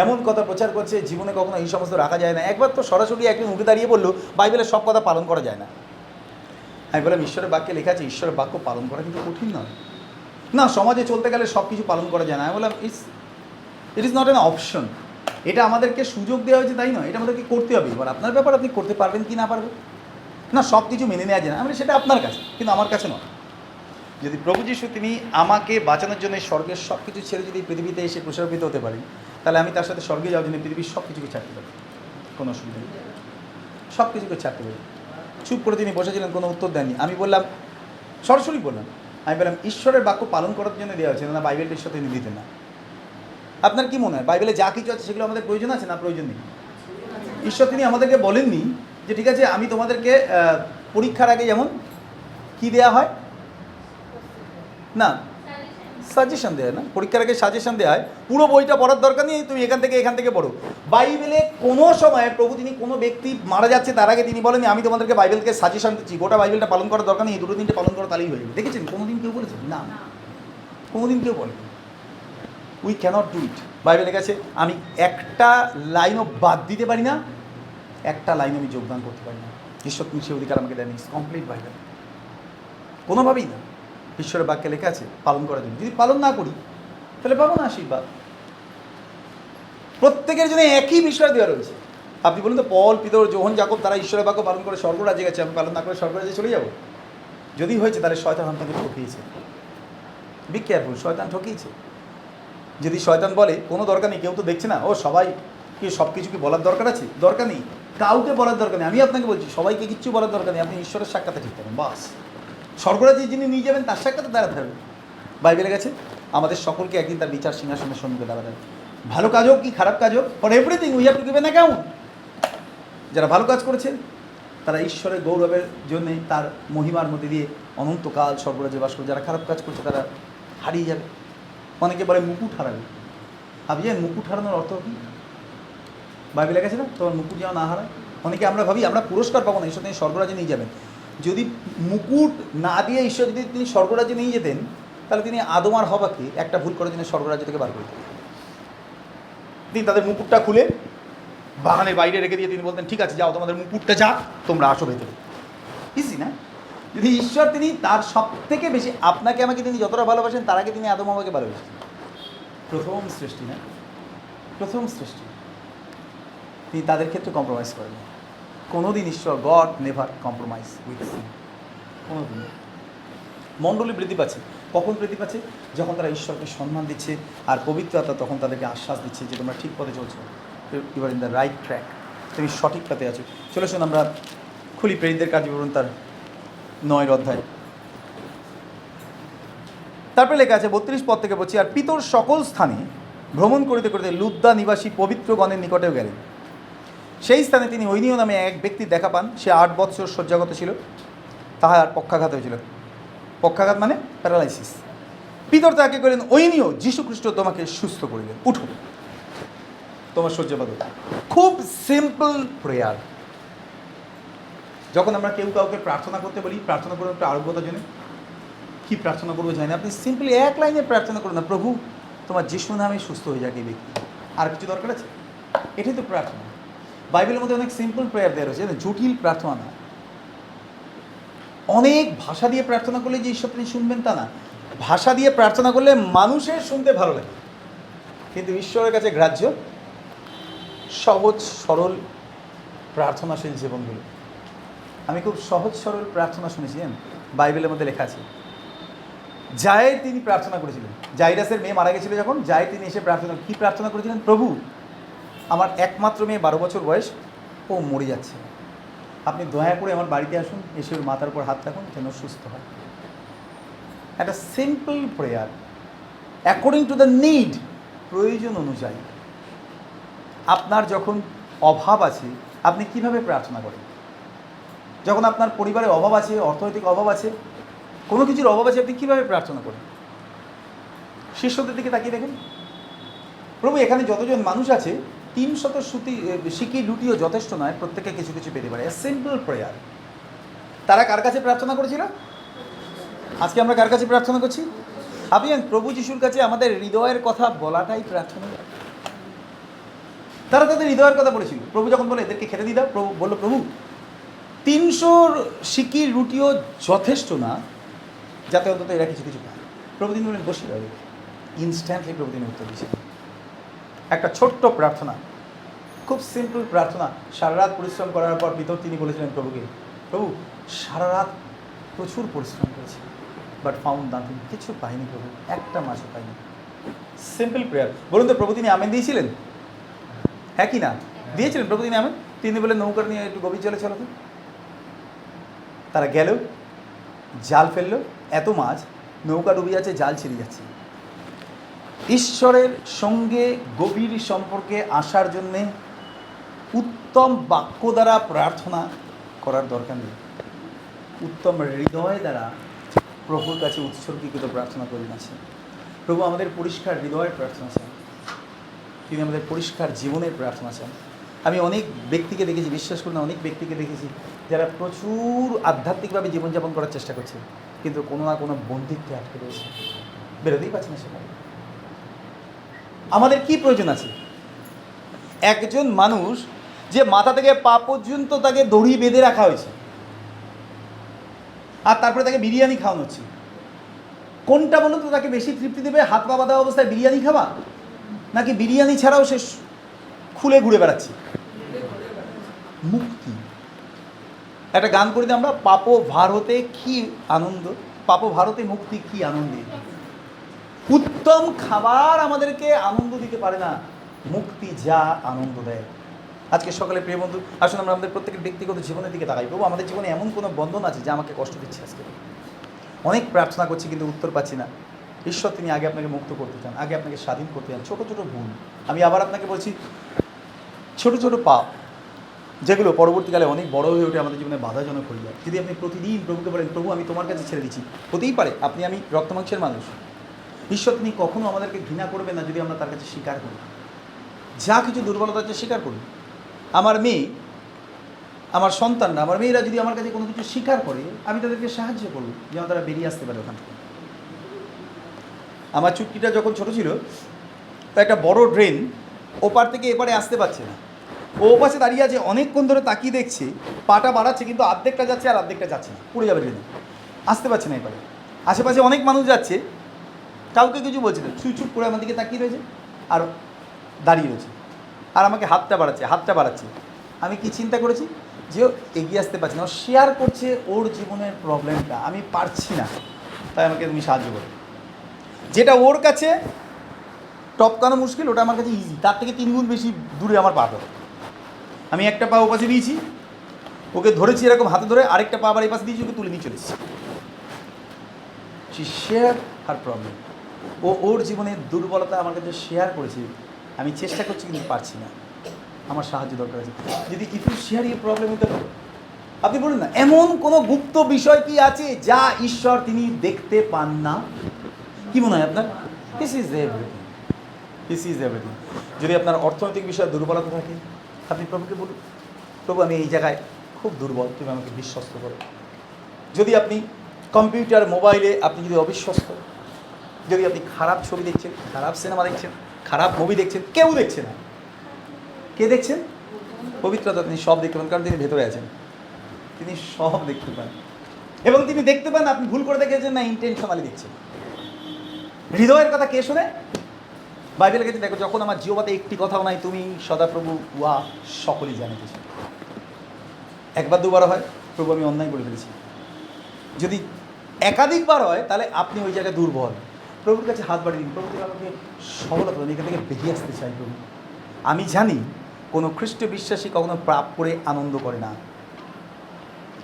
এমন কথা প্রচার করছে, জীবনে কখনো এই সমস্ত রাখা যায় না। একবার তো সরাসরি একদিন উঠে দাঁড়িয়ে বললো, বাইবেলের সব কথা পালন করা যায় না। আমি বললাম, ঈশ্বরের বাক্যে লেখা আছে, ঈশ্বরের বাক্য পালন করা কিন্তু কঠিন নয়। না, সমাজে চলতে গেলে সব কিছু পালন করা যায় না। আমি বললাম, it is not an option. এটা আমাদেরকে সুযোগ দেওয়া হয়েছে, তাই নয়, এটা আমাদেরকে করতে হবে। এবার আপনার ব্যাপার, আপনি করতে পারবেন কি না পারবেন। না, সব কিছু মেনে নেওয়া যায় না, আমি সেটা আপনার কাছে, কিন্তু আমার কাছে নয়। যদি প্রভু যীশু তিনি আমাকে বাঁচানোর জন্য স্বর্গের সব কিছু ছেড়ে যদি পৃথিবীতে এসে প্রসারিত হতে পারি, তাহলে আমি তার সাথে স্বর্গে যাওয়ার জন্য পৃথিবীর সব কিছুকে ছাড়তে পারি, কোনো অসুবিধা নেই, সব কিছুকে ছাড়তে পারি। চুপ করে তিনি বসেছিলেন, কোনো উত্তর দেননি। আমি বললাম, সরাসরি বললাম, আমি বললাম, ঈশ্বরের বাক্য পালন করার জন্য দেওয়া হয়েছে না, বাইবেলটির সাথে তিনি দিতেন না। আপনার কি মনে হয় বাইবেলে যা কিছু আছে সেগুলো আমাদের প্রয়োজন আছে না প্রয়োজন নেই? ঈশ্বর তিনি আমাদেরকে বলেননি যে ঠিক আছে, আমি তোমাদেরকে পরীক্ষার আগে যেমন কি দেয়া হয় না, সাজেশন দেয় না, পরীক্ষার আগে সাজেশন দেওয়া হয়, পুরো বইটা পড়ার দরকার নেই, তুমি এখান থেকে পড়ো। বাইবেলে কোনো সময় প্রভু তিনি কোনো ব্যক্তি মারা যাচ্ছে তার আগে তিনি বলেন, আমি তোমাদেরকে বাইবেলকে সাজেশন দিচ্ছি, গোটা বাইবেলটা পালন করার দরকার নেই, 2-3টে পালন করা তাহলেই হয়ে যাবে। দেখেছেন কোনোদিন কেউ বলেছেন? না, কোনোদিন কেউ বলেন। We cannot do it. বাইবেলের কাছে আমি একটা লাইনও বাদ দিতে পারি না, একটা লাইন আমি যোগদান করতে পারি না। ঈশ্বর তুমি সে অধিকার আমাকে দেয়নি, কমপ্লিট বাইবেল, কোনোভাবেই না। ঈশ্বরের বাক্যে লেখা আছে পালন করার জন্য, যদি পালন না করি তাহলে পাবো না আশীর্বাদ। প্রত্যেকের জন্য একই বিষয় দেওয়া রয়েছে। আপনি বলুন তো, পল, পিতর, যোহন, যাকব তারা ঈশ্বরের বাক্য পালন করে স্বর্গরাজ্যে গেছে, আমি পালন না করে স্বর্গরাজ্যে চলে যাব? যদি হয়েছে তাহলে শয়তান আপনাকে ঠকিয়েছে। বি কেয়ারফুল, শয়তান ঠকিয়েছে। যদি শয়তান বলে কোনো দরকার নেই, কেউ তো দেখছে না, ও সবাই কি সব কিছু কি বলার দরকার আছে? দরকার নেই, কাউকে বলার দরকার নেই। আমি আপনাকে বলছি, সবাইকে কিচ্ছু বলার দরকার নেই, আপনি ঈশ্বরের সাক্ষাতে ঠিক করেন, বাস। স্বর্গরাজ্যে যিনি নিয়ে যাবেন তার সাক্ষাতে দাঁড়াতে হবে। বাইবেলে গেছে আমাদের সকলকে একদিন তার বিচার সিংহাসনের সম্মুখে দাঁড়াবে। ভালো কাজ হোক কি খারাপ কাজ হোক, for everything we have to give an account. যারা ভালো কাজ করেছে তারা ঈশ্বরের গৌরবের জন্যে তার মহিমার মধ্যে দিয়ে অনন্তকাল স্বর্গরাজ্যে বাস করবে। যারা খারাপ কাজ করছে তারা হারিয়ে যাবে। অনেকে বলে মুকুট হারাবে। আপনি জানেন মুকুট হারানোর অর্থ কী? বাইবেলে গেছে না, তোমার মুকুট যেন না হারায়। অনেকে আমরা ভাবি আমরা পুরস্কার পাবো না, ঈশ্বর তিনি স্বর্গরাজ্যে নিয়ে যাবেন। যদি মুকুট না দিয়ে ঈশ্বর যদি তিনি স্বর্গরাজ্যে নিয়ে যেতেন, তাহলে তিনি আদম আর হওয়াকে একটা ভুল করার জন্য স্বর্গরাজ্য থেকে বার করে দিতেন। তিনি তাদের মুকুটটা খুলে বাগানের বাইরে রেখে দিয়ে তিনি বলতেন, ঠিক আছে যাও, তোমাদের মুকুটটা যাক, তোমরা আসো ভেতরে। ইজি না? যদি ঈশ্বর তিনি তার সব থেকে বেশি আপনাকে আমাকে তিনি যতটা ভালোবাসেন, তার আগে তিনি আদম হওয়াকে ভালোবাসেন। প্রথম সৃষ্টি না, প্রথম সৃষ্টি। তিনি তাদের ক্ষেত্রে কম্প্রোমাইজ করেন না। কোনোদিন ঈশ্বর, God never compromise with sin, কোনোদিন। মণ্ডলী বৃদ্ধি পাচ্ছে। কখন বৃদ্ধি পাচ্ছে? যখন তারা ঈশ্বরকে সম্মান দিচ্ছে, আর পবিত্র আত্মা তখন তাদেরকে আশ্বাস দিচ্ছে যে তোমরা ঠিক পথে চলছো, you are in the right track, তুমি সঠিক পথে আছো। চলে শুন আমরা খুলি প্রেরিতদের কার্যবিবরণ তার 9 অধ্যায়। তারপরে লেখা আছে 32 পদ থেকে বলছি, আর পিতর সকল স্থানে ভ্রমণ করিতে করিতে লুদ্দা নিবাসী পবিত্রগণের নিকটেও গেলেন। সেই স্থানে তিনি ঐনিয় নামে এক ব্যক্তির দেখা পান। সে 8 বৎসর শয্যাগত ছিল, তাহার পক্ষাঘাত হয়েছিল। পক্ষাঘাত মানে প্যারালাইসিস। পিতর তাকে কইলেন, ঐনিয়, যীশুখ্রিস্ট তোমাকে সুস্থ করিলেন, উঠো, তোমার শয্যাবাদ। খুব সিম্পল প্রেয়ার। যখন আমরা কেউ কাউকে প্রার্থনা করতে বলি, প্রার্থনা করুন একটু আরোগ্যতার জন্য, কী প্রার্থনা করবো জানি না, আপনি সিম্পলি এক লাইনে প্রার্থনা করুন না, প্রভু তোমার যিশু নামে সুস্থ হয়ে যাক এই ব্যক্তি। আর কিছু দরকার আছে? এটাই তো প্রার্থনা। বাইবেলের মধ্যে অনেক সিম্পল প্রেয়ার দেওয়া রয়েছে, জটিল প্রার্থনা না। অনেক ভাষা দিয়ে প্রার্থনা করলে যে ঈশ্বর তিনি শুনবেন তা না। ভাষা দিয়ে প্রার্থনা করলে মানুষের শুনতে ভালো লাগে, কিন্তু ঈশ্বরের কাছে গ্রাহ্য সহজ সরল প্রার্থনাশীল জীবনগুলো। আমি খুব সহজ সরল প্রার্থনা শুনেছি, বাইবেলের মধ্যে লেখা আছে। জায়ের তিনি প্রার্থনা করেছিলেন, জাইরাসের মেয়ে মারা গেছিল যখন, জায়ের তিনি এসে কী প্রার্থনা করেছিলেন? প্রভু আমার একমাত্র মেয়ে 12 বছর বয়স, ও মরে যাচ্ছে, আপনি দয়া করে আমার বাড়িতে আসুন, এসে ওর মাথার উপর হাত রাখুন যেন সুস্থ হয়। একটা simple prayer according to the need, প্রয়োজন অনুযায়ী। আপনার যখন অভাব আছে আপনি কিভাবে প্রার্থনা করেন? যখন আপনার পরিবারে অভাব আছে, অর্থনৈতিক অভাব আছে, কোনো কিছুর অভাব আছে, আপনি কীভাবে প্রার্থনা করেন? শিষ্যদের দিকে তাকিয়ে দেখেন। প্রভু এখানে যতজন মানুষ আছে 300 সিকি রুটিও যথেষ্ট নয়, প্রত্যেকে কিছু কিছু পেতে পারে। Simple prayer. তারা কার কাছে প্রার্থনা করেছিল? আজকে আমরা কার কাছে প্রার্থনা করছি? আপনি প্রভু যিশুর কাছে আমাদের হৃদয়ের কথা বলাটাই প্রার্থনা। তারা তাদের হৃদয়ের কথা বলেছিল। প্রভু যখন বলে এদেরকে খেতে দিয়ে দাও, প্রভু বললো, প্রভু 300 সিকি রুটিও যথেষ্ট না যাতে অন্তত এরা কিছু কিছু পায়। প্রভু তিনি বলেন বসে যাবে। ইনস্ট্যান্টলি প্রভু তিনি উত্তর দিয়েছেন। একটা ছোট্ট প্রার্থনা, খুব সিম্পল প্রার্থনা। সারা রাত পরিশ্রম করার পর পিতর তিনি বলেছিলেন প্রভুকে, প্রভু সারা রাত প্রচুর পরিশ্রম করেছি, বাট ফাউন্ড নাথিং, কিছু পাইনি প্রভু, একটা মাছও পাইনি। Simple prayer. বলুন তো প্রভু তিনি আমেন দিয়েছিলেন? হ্যাঁ কি না দিয়েছিলেন? প্রভু তিনি আমেন। তিনি বলে নৌকা নিয়ে একটু গভীর জলে চলো। তারা গেল, জাল ফেললো, এত মাছ, নৌকা ডুবে যাচ্ছে, জাল ছিঁড়ে যাচ্ছে। ঈশ্বরের সঙ্গে গভীর সম্পর্কে আসার জন্যে উত্তম বাক্য দ্বারা প্রার্থনা করার দরকার নেই। উত্তম হৃদয় দ্বারা প্রভুর কাছে উৎসর্গীকৃত প্রার্থনা করবেন আছে। প্রভু আমাদের পরিষ্কার হৃদয়ের প্রার্থনা চান, তিনি আমাদের পরিষ্কার জীবনের প্রার্থনা চান। আমি অনেক ব্যক্তিকে দেখেছি, বিশ্বাস করুন অনেক ব্যক্তিকে দেখেছি যারা প্রচুর আধ্যাত্মিকভাবে জীবনযাপন করার চেষ্টা করছে, কিন্তু কোনো না কোনো বন্দিত্বে আটকে রয়েছে, বেরোতেই পারছে না সেখানে। আমাদের কি প্রয়োজন আছে? একজন মানুষ যে মাথা থেকে পা পর্যন্ত তাকে দড়ি বেঁধে রাখা হয়েছে, আর তারপরে তাকে বিরিয়ানি খাওয়ানো হচ্ছে, কোনটা বলুন তো তাকে বেশি তৃপ্তি দেবে? হাত পা বাঁধা অবস্থায় বিরিয়ানি খাওয়া, নাকি বিরিয়ানি ছাড়াও সে খুলে ঘুরে বেড়াচ্ছে? মুক্তি। একটা গান করি আমরা, পাপ ভার হতে কি আনন্দ, পাপ ভারতে মুক্তি কি আনন্দে। উত্তম খাবার আমাদেরকে আনন্দ দিতে পারে না, মুক্তি যা আনন্দ দেয়। আজকে সকালে প্রিয় বন্ধু, আসুন আমরা আমাদের প্রত্যেকের ব্যক্তিগত জীবনের দিকে তাকাই। প্রভু আমাদের জীবনে এমন কোনো বন্ধন আছে যা আমাকে কষ্ট দিচ্ছে। আজকে অনেক প্রার্থনা করছি কিন্তু উত্তর পাচ্ছি না, ঈশ্বর তিনি আগে আপনাকে মুক্ত করতে চান, আগে আপনাকে স্বাধীন করতে চান। ছোটো ছোটো ভুল, আমি আবার আপনাকে বলছি, ছোটো ছোটো পাপ যেগুলো পরবর্তীকালে অনেক বড় হয়ে ওঠে, আমাদের জীবনে বাধাজনক হয়ে যায়। যদি আপনি প্রতিদিন প্রভুকে বলেন, প্রভু আমি তোমার কাছে ছেড়ে দিচ্ছি, হতেই পারে আপনি আমি রক্তমাংসের মানুষ, ঈশ্বর তিনি কখনো আমাদেরকে ঘৃণা করবেন না যদি আমরা তার কাছে স্বীকার করি। যা কিছু দুর্বলতা আছে স্বীকার করি। আমার মেয়ে, আমার সন্তানরা, আমার মেয়েরা যদি আমার কাছে কোনো কিছু স্বীকার করে, আমি তাদেরকে সাহায্য করব যেন তারা বেরিয়ে আসতে পারে ওখান থেকে। আমার চুটকিটা যখন ছোট ছিল, তো একটা বড় ড্রেন, ওপার থেকে এপারে আসতে পারছে না, ও পাশে দাঁড়িয়ে আছে, অনেকক্ষণ ধরে তাকিয়ে দেখছে, পাটা বাড়াচ্ছে কিন্তু অর্ধেকটা যাচ্ছে আর অর্ধেকটা যাচ্ছে না, পড়ে যাবে ড্রেনে, আসতে পারছে না এপারে। আশেপাশে অনেক মানুষ যাচ্ছে, কাউকে কিছু বলছে না, চুপ করে আমার দিকে তাকিয়ে রয়েছে আর দাঁড়িয়ে রয়েছে, আর আমাকে হাতটা বাড়াচ্ছে। আমি কি চিন্তা করেছি, যে ও এগিয়ে আসতে পারছে না, ও শেয়ার করছে ওর জীবনের প্রবলেমটা, আমি পারছি না, তাই আমাকে তুমি সাহায্য করো। যেটা ওর কাছে টপকানো মুশকিল, ওটা আমার কাছে ইজি, তার থেকে 3 গুণ বেশি দূরে আমার পা ধরে। আমি একটা পা ও পাশে দিয়েছি, ওকে ধরেছি এরকম হাতে ধরে, আরেকটা পা আবার এই পাশে দিয়েছি, ওকে তুলে নিয়ে চলে এসেছি। সে শেয়ার হার প্রবলেম, ও ওর জীবনের দুর্বলতা আমার কাছে শেয়ার করেছে, আমি চেষ্টা করছি কিন্তু পারছি না, আমার সাহায্য দরকার আছে। যদি if you share your problem with the Lord, আপনি বলুন না, এমন কোনো গুপ্ত বিষয় কি আছে যা ঈশ্বর তিনি দেখতে পান না? কি মনে হয় আপনার? This is everything. যদি আপনার অর্থনৈতিক বিষয়ে দুর্বলতা থাকে, আপনি প্রভুকে বলুন, প্রভু আমি এই জায়গায় খুব দুর্বল, তুমি আমাকে বিশ্বস্ত করো। যদি আপনি কম্পিউটার মোবাইলে আপনি যদি অবিশ্বস্ত, যদি আপনি খারাপ ছবি দেখছেন, খারাপ সিনেমা দেখছেন, খারাপ মুভি দেখছেন, কেউ দেখছে না, কে দেখছেন? পবিত্রতা তিনি সব দেখতে পান, কারণ তিনি ভেতরে আছেন, তিনি সব দেখতে পান। এবং তিনি দেখতে পান আপনি ভুল করে দেখেছেন না ইন্টেনশনালি দেখছেন। হৃদয়ের কথা কে শোনে? বাইবেলে গেছে, দেখো যখন আমার জিহ্বাতে একটি কথাও নাই, তুমি সদাপ্রভু উহা সকলেই জানিতেছ। একবার দুবার হয়, প্রভু আমি অন্যায় করে ফেলেছি। যদি একাধিকবার হয়, তাহলে আপনি ওই জায়গায় দুর্বল। প্রভুর কাছে হাত বাড়িয়ে দিন, প্রভু তুমি আমাকে সফলতা দেন, এখান থেকে বেরিয়ে আসতে চাই প্রভু। আমি জানি কোনো খ্রিস্ট বিশ্বাসী কখনো পাপ করে আনন্দ করে না,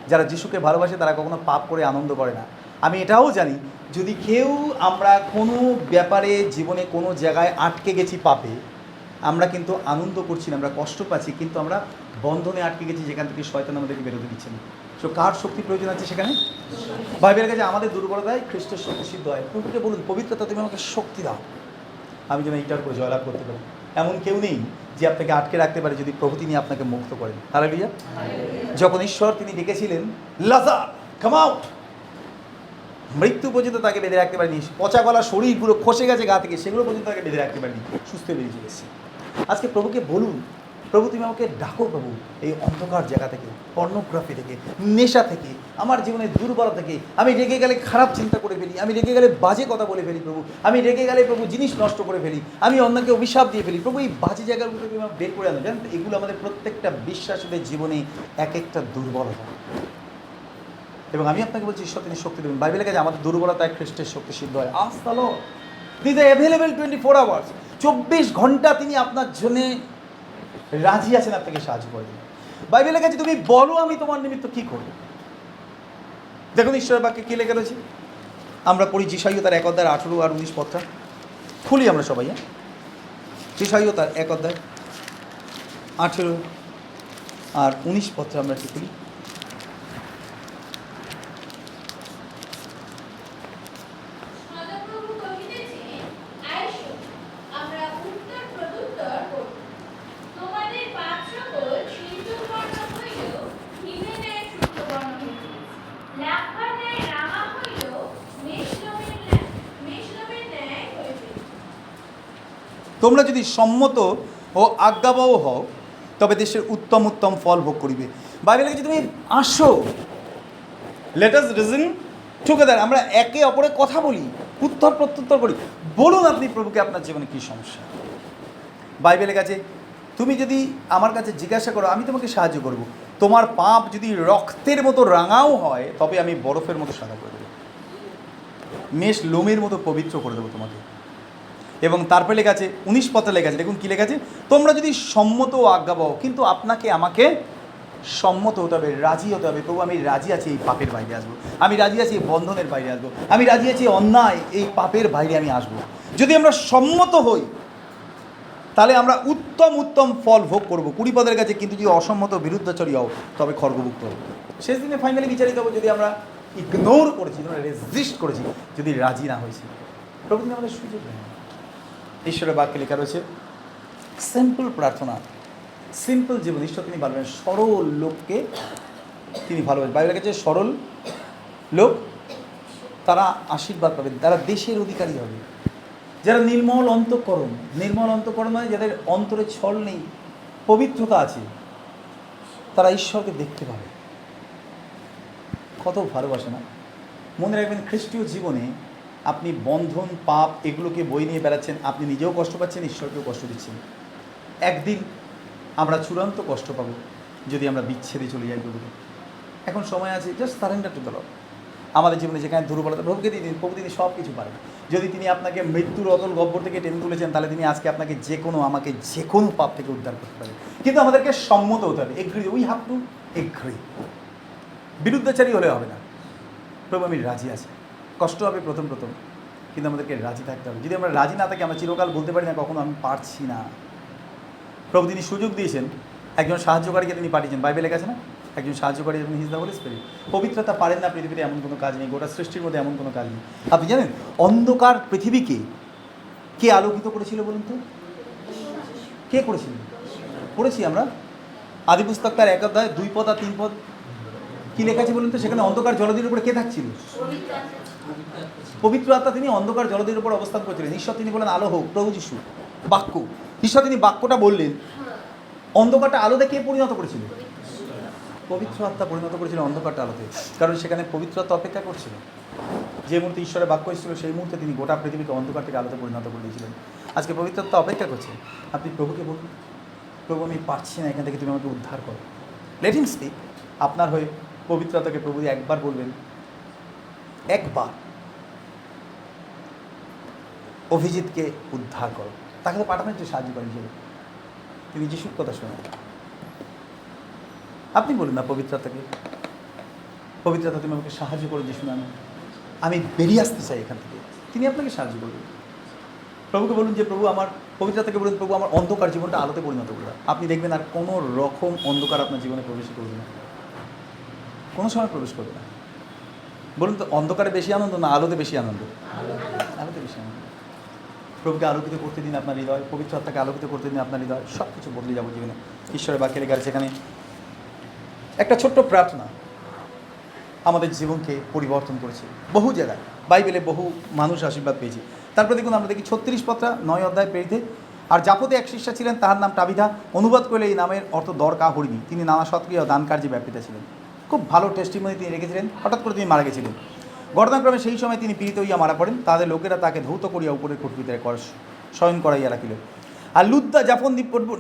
যারা যিশুকে ভালোবাসে তারা কখনো পাপ করে আনন্দ করে না। আমি এটাও জানি, যদি কেউ আমরা কোনো ব্যাপারে জীবনে কোনো জায়গায় আটকে গেছি পাপে, আমরা কিন্তু আনন্দ করছি না, আমরা কষ্ট পাচ্ছি, কিন্তু আমরা বন্ধনে আটকে গেছি, যেখান থেকে শয়তান আমাদেরকে বেরোতে দিচ্ছে না। তো কার শক্তি প্রয়োজন আছে সেখানে? বাইবেলের কাছে আমাদের দুর্বলতায় খ্রিস্টের শক্তি সিদ্ধ হয়। প্রভুকে বলুন, পবিত্রতা তুমি আমাকে শক্তি দাও, আমি যেন এইটার উপরে জয়লাভ করতে পারি। এমন কেউ নেই যে আপনাকে আটকে রাখতে পারে যদি প্রভু তিনি আপনাকে মুক্ত করেন। হালেলুয়া। যখন ঈশ্বর তিনি ডেকেছিলেন লাজার কাম আউট, মৃত্যু পর্যন্ত তাকে বেঁধে রাখতে পারেনি, পচা গলা শরীর পুরো খসে গেছে গা থেকে, সেগুলো পর্যন্ত তাকে বেঁধে রাখতে পারেনি, সুস্থ বেরিয়ে চলে এসেছে। আজকে প্রভুকে বলুন, প্রভু তুমি আমাকে ডাকো প্রভু, এই অন্ধকার জায়গা থেকে, পর্নোগ্রাফি থেকে, নেশা থেকে, আমার জীবনের দুর্বলতা থেকে। আমি রেগে গেলে খারাপ চিন্তা করে ফেলি, আমি রেগে গেলে বাজে কথা বলে ফেলি প্রভু, আমি রেগে গেলে প্রভু জিনিস নষ্ট করে ফেলি, আমি অন্যকে অভিশাপ দিয়ে ফেলি প্রভু। এই বাজে জায়গাগুলো তুমি আমাকে বের করে আনো। জানেন তো, এগুলো আমাদের প্রত্যেকটা বিশ্বাসীদের জীবনে এক একটা দুর্বলতা। এবং আমি আপনাকে বলছি, ঈশ্বর তিনি শক্তি দেবেন। বাইবেলের কাছে আমাদের দুর্বলতায় খ্রিস্টের শক্তি সিদ্ধ হয়। আজ তাহলে তিনি অ্যাভেলেবেল 24 আওয়ার্স, 24 ঘন্টা তিনি আপনার জন্য রাজি আছেন আপনাকে সাহায্য করে দিন। বাইবেলের কাছে তুমি বলো আমি তোমার নিমিত্ত কি করব। দেখুন ঈশ্বরের বাক্যে কি লেখা রয়েছে, আমরা পড়ি যিশাইয় তার 1 অধ্যায় 18 আর 19 পদটা খুলি আমরা সবাই। হ্যাঁ, যিশাইয় তার 1 অধ্যায় 18 আর 19 পদটা আমরা একটু খুলি। সদাপ্রভু কহিতেছেন, আইসো, আমরা উত্তর প্রত্যুত্তর করি। তোমাদের পাপ সকল সিঁদুরবর্ণ হইলেও হিমের ন্যায় শুভ্রবর্ণ হইবে, লাক্ষার ন্যায় রাঙা হইলেও মেষলোমের ন্যায় হইবে। তোমরা যদি সম্মত ও আজ্ঞাবহ হও, তবে দেশের উত্তম উত্তম ফল ভোগ করিবে। বাইবেলে কাছে তুমি আসো, লেট আস রিজন টুগেদার, আমরা একে অপরের কথা বলি, উত্তর প্রত্যুত্তর করি। বলুন আপনি প্রভুকে আপনার জীবনে কী সমস্যা। বাইবেলের কাছে তুমি যদি আমার কাছে জিজ্ঞাসা করো, আমি তোমাকে সাহায্য করব। তোমার পাপ যদি রক্তের মতো রাঙাও হয়, তবে আমি বরফের মতো সাদা করে দেবো, মেষ লোমের মতো পবিত্র করে দেবো তোমাকে। এবং তারপরে লেখা আছে 19 পত্রে লেখা আছে, দেখুন কী লেখা আছে, তোমরা যদি সম্মত ও আজ্ঞাবহ, কিন্তু আপনাকে আমাকে সম্মত হতে হবে, রাজি হতে হবে। প্রভু আমি রাজি আছি এই পাপের বাইরে আসবো, আমি রাজি আছি এই বন্ধনের বাইরে আসবো, আমি রাজি আছি অন্যায় এই পাপের বাইরে আমি আসবো। যদি আমরা সম্মত হই তাহলে আমরা উত্তম উত্তম ফল ভোগ করবো 20 পদের কাছে। কিন্তু যদি অসম্মত বিরুদ্ধাচরী হও তবে খড়গভুক্ত হবো। শেষ দিনে ফাইনালি বিচারিত হবো যদি আমরা ইগনোর করেছি, রেজিস্ট করেছি, যদি রাজি না হয়েছি। প্রভু তিনি আমাদের সুযোগ নেই। ঈশ্বরের বাক্যে লেখা রয়েছে সিম্পল প্রার্থনা, সিম্পল জীবন ঈশ্বর তিনি ভালোবাসেন। সরল লোককে তিনি ভালোবাসেন। বাইবেলের কাছে সরল লোক তারা আশীর্বাদ পাবে, তারা দেশের অধিকারী হবে। যারা নির্মল অন্তঃকরণ, নির্মল অন্তঃকরণ মানে যাদের অন্তরে ছল নেই, পবিত্রতা আছে, তারা ঈশ্বরকে দেখতে পাবে। কত ভালোবাসে না? মনে রাখবেন খ্রিস্টীয় জীবনে আপনি বন্ধন, পাপ এগুলোকে বই নিয়ে বেড়াচ্ছেন, আপনি নিজেও কষ্ট পাচ্ছেন, ঈশ্বরকেও কষ্ট দিচ্ছেন। একদিন আমরা চূড়ান্ত কষ্ট পাবো যদি আমরা বিচ্ছেদে চলে যাই প্রভুকে। এখন সময় আছে, just surrender to the Lord. আমাদের জীবনে যেখানে দুর্বলতা, প্রভুকে দিয়ে দিন। প্রভু তিনি সব কিছু পারেন। যদি তিনি আপনাকে মৃত্যুর অতল গহ্বর থেকে টেনে তুলেছেন, তাহলে তিনি আজকে আপনাকে আমাকে যে কোনো পাপ থেকে উদ্ধার করতে পারেন। কিন্তু আমাদেরকে সম্মত হতে হবে, agree, we have to agree. বিরুদ্ধাচারী হলে হবে না। প্রভু আমি রাজি আছি, কষ্ট হবে প্রথম, কিন্তু আমাদেরকে রাজি থাকতে হবে। যদি আমরা রাজি না থাকি আমরা চিরকাল বলতে পারি না কখনো আমি পারছি না। প্রভু তিনি সুযোগ দিয়েছেন, একজন সাহায্যকারীকে তিনি পাঠিয়েছেন। বাইবেলে লেখা আছে না, একজন সাহায্যকারী যেমন হিজ দ্য হোলি স্পিরিট। পবিত্রতা পারেন না পৃথিবীতে এমন কোনো কাজ নেই, গোটা সৃষ্টির মধ্যে এমন কোনো কাজ নেই। আপনি জানেন অন্ধকার পৃথিবীকে কে আলোকিত করেছিল বলুন তো? কে করেছিলেন? পড়েছি আমরা আদি পুস্তক তার 1 অধ্যায় 2 পদ আর 3 পদ। কী লেখা আছে বলুন তো? সেখানে অন্ধকার জলধির উপরে কে থাকছিল? পবিত্র আত্মা তিনি অন্ধকার জলধির উপর অবস্থান করছিলেন। ঈশ্বর তিনি বলেন আলো হোক, প্রভু যিশু বাক্য, ঈশ্বর তিনি বাক্যটা বললেন। অন্ধকারটা আলোতে কে পরিণত করেছিল? পবিত্র আত্মা পরিণত করেছিল অন্ধকারটা আলোতে, কারণ সেখানে পবিত্র আত্মা অপেক্ষা করছিল। যে মুহূর্তে ঈশ্বরের বাক্য এসেছিল সেই মুহূর্তে তিনি গোটা পৃথিবীকে অন্ধকার থেকে আলোতে পরিণত করে দিয়েছিলেন। আজকে পবিত্র আত্মা অপেক্ষা করছে, আপনি প্রভুকে বলুন প্রভু আমি পারছি না, এখান থেকে তুমি আমাকে উদ্ধার করো। Let him speak. আপনার হয়ে পবিত্র আত্মাকে প্রভু একবার বলবেন, একবার অভিজিৎকে উদ্ধার করো, তাকে তো পাঠানোর যে সাহায্য করেন হিসেবে তিনি যিশুর কথা শোনেন। আপনি বলুন না পবিত্র আত্মাকে, পবিত্র আত্মা তুমি আমাকে সাহায্য করো যিশু নামে, আমি বেরিয়ে আসতে চাই এখান থেকে। তিনি আপনাকে সাহায্য করবেন। প্রভুকে বলুন যে প্রভু আমার, পবিত্র আত্মাকে বলুন প্রভু আমার অন্ধকার জীবনটা আলোতে পরিণত করে দাও। আপনি দেখবেন আর কোনো রকম অন্ধকার আপনার জীবনে প্রবেশ করবে না, কোনো সময় প্রবেশ করবে না। বলুন তো অন্ধকারে বেশি আনন্দ না আলোতে বেশি আনন্দ? আলোতে বেশি আনন্দ। প্রভুকে আলোকিত করতে দিন আপনার হৃদয়, পবিত্র আত্মাকে আলোকিত করতে দিন আপনার হৃদয়, সব কিছু বদলে যাবো জীবনে। ঈশ্বরের বাক্যে লেখা আছে সেখানে একটা ছোট্ট প্রার্থনা আমাদের জীবনকে পরিবর্তন করেছে। বহু জায়গায় বাইবেলে বহু মানুষ আশীর্বাদ পেয়েছে। তারপরে দেখুন আমরা দেখি 36 পত্রা 9 অধ্যায় পেরিতে, আর জাপতে এক শিষ্যা ছিলেন, তাহার নাম টাবিথা। অনুবাদ করলে এই নামের অর্থ দরকা হরিণী। তিনি নানা সৎক্রিয়া ও দান কার্যে ব্যাপৃতা ছিলেন। খুব ভালো টেস্টিমনি তিনি রেখেছিলেন। হঠাৎ করে তিনি মারা গেছিলেন। ঘটনাক্রমে সেই সময় তিনি পীড়িত হইয়া মারা পড়েন। তাদের লোকেরা তাকে ধৌত করিয়া উপরের কুঠরিতে শয়ন করাইয়া রাখিল। আর লুদ্দা জাফন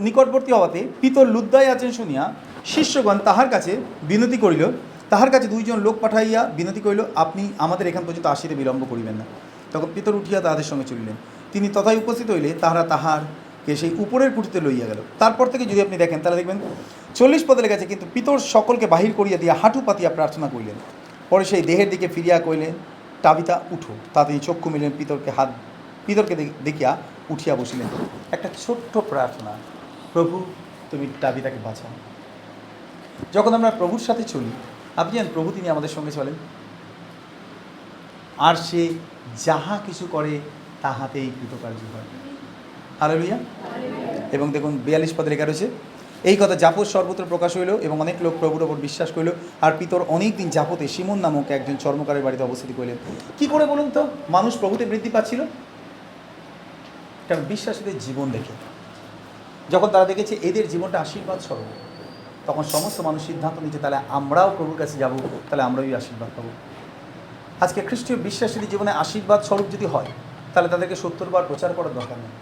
নিকটবর্তী হওয়াতে পিতর লুদ্দায় আছেন শুনিয়া শিষ্যগণ তাহার কাছে বিনতি করিল। তাহার কাছে 2 জন লোক পাঠাইয়া বিনতি করিল, আপনি আমাদের এখান পর্যন্ত আসিতে বিলম্ব করিবেন না। তখন পিতর উঠিয়া তাহাদের সঙ্গে চলিলেন। তিনি তথায় উপস্থিত হইলে তাহারা তাহারকে সেই উপরের কুঠিতে লইয়া গেল। তারপর থেকে যদি আপনি দেখেন তাহলে দেখবেন 40 পদে লেখা আছে, কিন্তু পিতর সকলকে বাহির করিয়া দিয়া হাঁটু পাতিয়া প্রার্থনা করিলেন। পরে সেই দেহের দিকে ফিরিয়া কইলেন, টাবিথা উঠো। তা তিনি চক্ষু মিলেন, পিতরকে দেখিয়া উঠিয়া বসিলেন। একটা ছোট্ট প্রার্থনা, প্রভু তুমি টাবিথাকে বাঁচাও। যখন আমরা প্রভুর সাথে চলি, আপনি জানেন প্রভু তিনি আমাদের সঙ্গে চলেন, আর সে যাহা কিছু করে তাহাতেই কৃতকার্য হয়। হালেলুয়া। এবং দেখুন 42 পদে লেখা রয়েছে, এই কথা জাপদ সর্বত্র প্রকাশ হইল এবং অনেক লোক প্রভুর ওপর বিশ্বাস করিল। আর পিতর অনেক দিন জাপতে সিমন নামক একজন চর্মকারের বাড়িতে অবস্থিত করিলেন। কী করে বলুন তো মানুষ প্রভুতে বৃদ্ধি পাচ্ছিল? কারণ বিশ্বাসীদের জীবন দেখে, যখন তারা দেখেছে এদের জীবনটা আশীর্বাদ স্বরূপ, তখন সমস্ত মানুষ সিদ্ধান্ত নিচ্ছে তাহলে আমরাও প্রভুর কাছে যাব, তাহলে আমরাই আশীর্বাদ পাবো। আজকে খ্রিস্টীয় বিশ্বাসীদের জীবনে আশীর্বাদ স্বরূপ যদি হয়, তাহলে তাদেরকে 70 বার প্রচার করার দরকার নেই।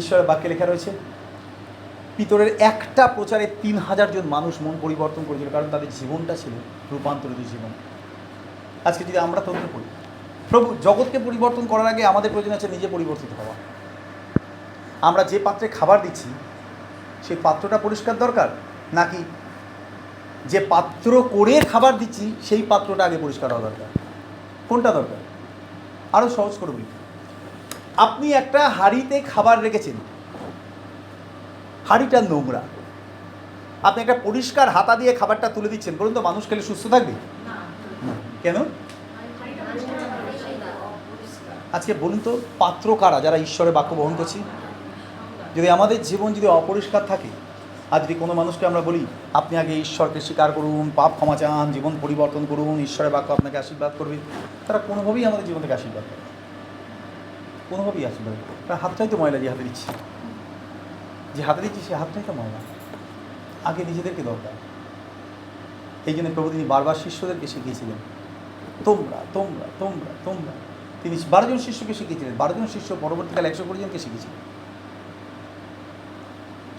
ঈশ্বরের বাক্যে লেখা রয়েছে, পিতরের একটা প্রচারে 3000 জন মানুষ মন পরিবর্তন করেছিল, কারণ তাদের জীবনটা ছিল রূপান্তরিত জীবন। আজকে যদি আমরা তন্ত্র করি, প্রভু জগৎকে পরিবর্তন করার আগে আমাদের প্রয়োজন আছে নিজে পরিবর্তিত হওয়া। আমরা যে পাত্রে খাবার দিচ্ছি সেই পাত্রটা পরিষ্কার দরকার, নাকি যে পাত্র করে খাবার দিচ্ছি সেই পাত্রটা আগে পরিষ্কার হওয়া দরকার? কোনটা দরকার? আরও সহজ করে বলি, আপনি একটা হাঁড়িতে খাবার রেখেছেন, হাঁড়িটা নোংরা, আপনি একটা পরিষ্কার হাতা দিয়ে খাবারটা তুলে দিচ্ছেন, বলুন তো মানুষ খেলে সুস্থ থাকবে? কেন? আজকে বলুন তো পাত্র কারা যারা ঈশ্বরের বাক্য বহন করছি? যদি আমাদের জীবন যদি অপরিষ্কার থাকে, আর যদি কোনো মানুষকে আমরা বলি আপনি আগে ঈশ্বরকে স্বীকার করুন, পাপ ক্ষমা চান, জীবন পরিবর্তন করুন, ঈশ্বরের বাক্য আপনাকে আশীর্বাদ করবে, তারা কোনোভাবেই আমাদের জীবন থেকে আশীর্বাদ করে, কোনোভাবেই আশীর্বাদ করে। তার হাতটাই তো ময়লা, যে হাতে দিচ্ছি, যে হাতে দিচ্ছি সে হাতটাই তো ময়লা। আগে নিজেদেরকে দরকার। এই জন্য প্রভু তিনি বারবার শিষ্যদেরকে শিখিয়েছিলেন, তোমরা তোমরা তোমরা তোমরা। তিনি 12 জন শিষ্যকে শিখিয়েছিলেন, 12 জন শিষ্য পরবর্তীকালে 120 জনকে শিখিয়েছিলেন।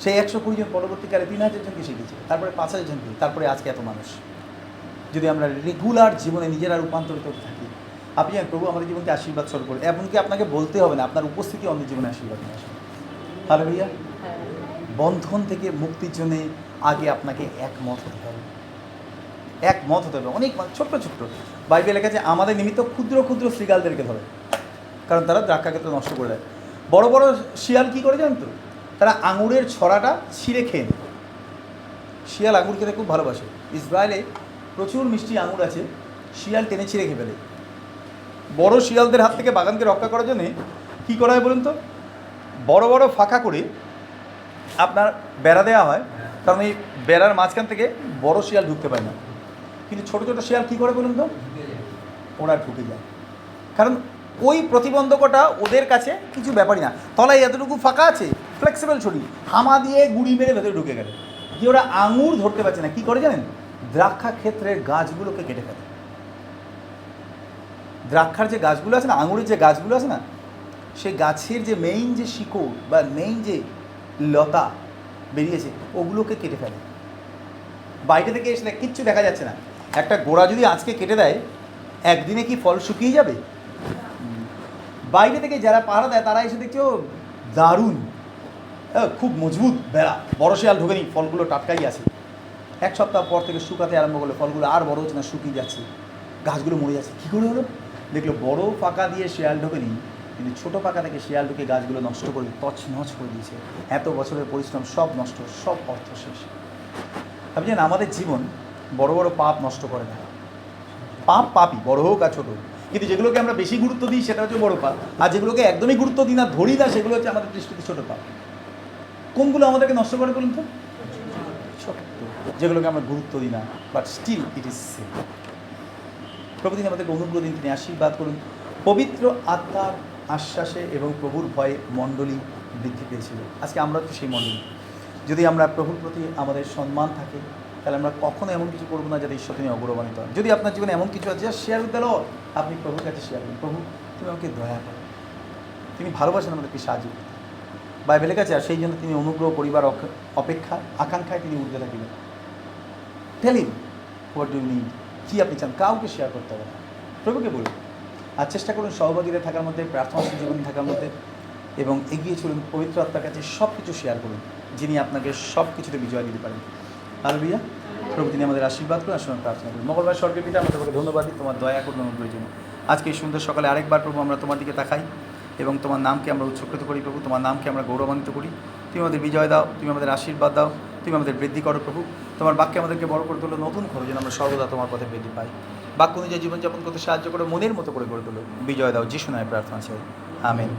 সেই 120 জন পরবর্তীকালে 3000 জনকে শিখিয়েছিলেন, তারপরে 5000 জনকে, তারপরে আজকে এত মানুষ। যদি আমরা রেগুলার জীবনে নিজেরা রূপান্তরিত হতে থাকি, আপনি জানেন প্রভু আমাদের জীবনকে আশীর্বাদ স্বরূপ করে, এমনকি আপনাকে বলতে হবে না, আপনার উপস্থিতি অন্যের জীবনে আশীর্বাদ নিয়ে আসবে। হালেলুয়া। বন্ধন থেকে মুক্তির জন্য আগে আপনাকে একমত হতে হবে, একমত হতে হবে। অনেক ছোট্ট ছোট্ট বাইবেল লেখা আছে আমাদের নিমিত্ত ক্ষুদ্র ক্ষুদ্র শৃগালদেরকে ধরে, কারণ তারা দ্রাক্ষাক্ষেত্র নষ্ট করে দেয়। বড় বড় শিয়াল কী করে জানেন তো? তারা আঙুরের ছড়াটা ছিঁড়ে খেয়ে নেয়। শিয়াল আঙুর খেতে খুব ভালোবাসে। ইসরায়েলে প্রচুর মিষ্টি আঙুর আছে, শিয়াল টেনে ছিঁড়ে খেয়ে ফেলে। বড় শিয়ালদের হাত থেকে বাগানকে রক্ষা করার জন্যে কী করা হয় বলুন তো? বড় বড় ফাঁকা করে আপনার বেড়া দেওয়া হয়, কারণ এই বেড়ার মাঝখান থেকে বড় শিয়াল ঢুকতে পারে না। কিন্তু ছোটো ছোটো শিয়াল কী করে বলুন তো? ওরা ঢুকে যায়, কারণ ওই প্রতিবন্ধকতা ওদের কাছে কিছু ব্যাপারই না। তলায় এতটুকু ফাঁকা আছে, ফ্লেক্সিবল ছড়ি, হামা দিয়ে গুড়ি মেরে ভেতরে ঢুকে গেলে কি ওরা আঙুর ধরতে পারছে না। কী করে জানেন? দ্রাক্ষা ক্ষেত্রের গাছগুলোকে কেটে ফেলে। দ্রাক্ষার যে গাছগুলো আছে না, আঙুরের যে গাছগুলো আছে না, সেই গাছের যে মেইন যে শিকড় বা মেইন যে লতা বেরিয়েছে ওগুলোকে কেটে ফেলে। বাইরে থেকে এসে কিচ্ছু দেখা যাচ্ছে না। একটা গোড়া যদি আজকে কেটে দেয়, একদিনে কি ফল শুকিয়ে যাবে? বাইরে থেকে যারা পাহারা দেয় তারা এসে দেখছে ও দারুণ, খুব মজবুত বেড়া, বড় শিয়াল ঢোকেনি, ফলগুলো টাটকাই আছে। এক সপ্তাহ পর থেকে শুকাতে আরম্ভ করলে ফলগুলো আর বড় হচ্ছে না, শুকিয়ে যাচ্ছে, গাছগুলো মরে যাচ্ছে। কী করে হলো? দেখলো বড় ফাঁকা দিয়ে শিয়াল ঢোকেনি, কিন্তু ছোটো ফাঁকা থেকে শিয়াল ঢুকে গাছগুলো নষ্ট করে তছনছ করে দিয়েছে। এত বছরের পরিশ্রম সব নষ্ট, সব অর্থ শেষ। আপনি জানেন আমাদের জীবন বড় বড় পাপ নষ্ট করে না। পাপ পাপই, বড় হোক আর ছোটো হোক, কিন্তু যেগুলোকে আমরা বেশি গুরুত্ব দিই সেটা হচ্ছে বড় পাপ, আর যেগুলোকে একদমই গুরুত্ব দিই না, ধরি না, সেগুলো হচ্ছে আমাদের দৃষ্টিতে ছোটো পাপ। কোনগুলো আমাদেরকে নষ্ট করে বলুন তো? ছোট্ট, যেগুলোকে আমরা গুরুত্ব দিই না, but still it is same. প্রভু তিনি আমাদেরকে অনুগ্রহ দিন, তিনি আশীর্বাদ করুন। পবিত্র আত্মার আশ্বাসে এবং প্রভুর ভয়ে মণ্ডলী বৃদ্ধি পেয়েছিল। আজকে আমরা তো সেই মণ্ডলী। যদি আমরা প্রভুর প্রতি আমাদের সম্মান থাকে, তাহলে আমরা কখনো এমন কিছু করবো না যাতে ঈশ্বর তিনি অগৌরবান্বিত হন। যদি আপনার জীবনে এমন কিছু আছে যা শেয়ার করতে হলো, আপনি প্রভুর কাছে শেয়ার করুন, প্রভু তুমি আমাকে দয়া করো। তিনি ভালোবাসেন আমাদেরকে সাহায্য করতে, বাইবেলের কাছে, আর সেই জন্য তিনি অনুগ্রহ পরিবার অপেক্ষা আকাঙ্ক্ষায় তিনি উঠতে থাকবেন। Tell him what do you need, কী আপনি চান, কাউকে শেয়ার করতে হবে না, প্রভুকে বলুন। আর চেষ্টা করুন সহভাগীরা থাকার মধ্যে, প্রার্থনাশীল জীবন থাকার মধ্যে, এবং এগিয়ে চলুন পবিত্র আত্মার কাছে, সব কিছু শেয়ার করুন, যিনি আপনাকে সব কিছুতে বিজয় দিতে পারেন। হালেলুয়া। প্রভু তিনি আমাদের আশীর্বাদ করুন। আসুন প্রার্থনা করুন। মঙ্গলবার স্বর্গের পিতা, আমরা তোমাকে ধন্যবাদ দিই তোমার দয়া করুন অনুগ্রহের জন্য। আজকে এই সুন্দর সকালে আরেকবার প্রভু আমরা তোমার দিকে তাকাই এবং তোমার নামকে আমরা উৎসর্গিত করি প্রভু, তোমার নামকে আমরা গৌরবান্বিত করি। তুমি আমাদের বিজয় দাও, তুমি আমাদের আশীর্বাদ দাও, তুমি আমাদের বৃদ্ধি করো প্রভু। তোমার বাক্যে আমাদেরকে বড় করে তোলো, নতুন করো, যেন আমরা সর্বদা তোমার পথে বৃদ্ধি পাই। বাক্য অনুযায়ী জীবনযাপন করতে সাহায্য করো, মনের মতো করে গড়ে তোলো। বিজয় দাও, যিশু নামে প্রার্থনা চাই, আমেন।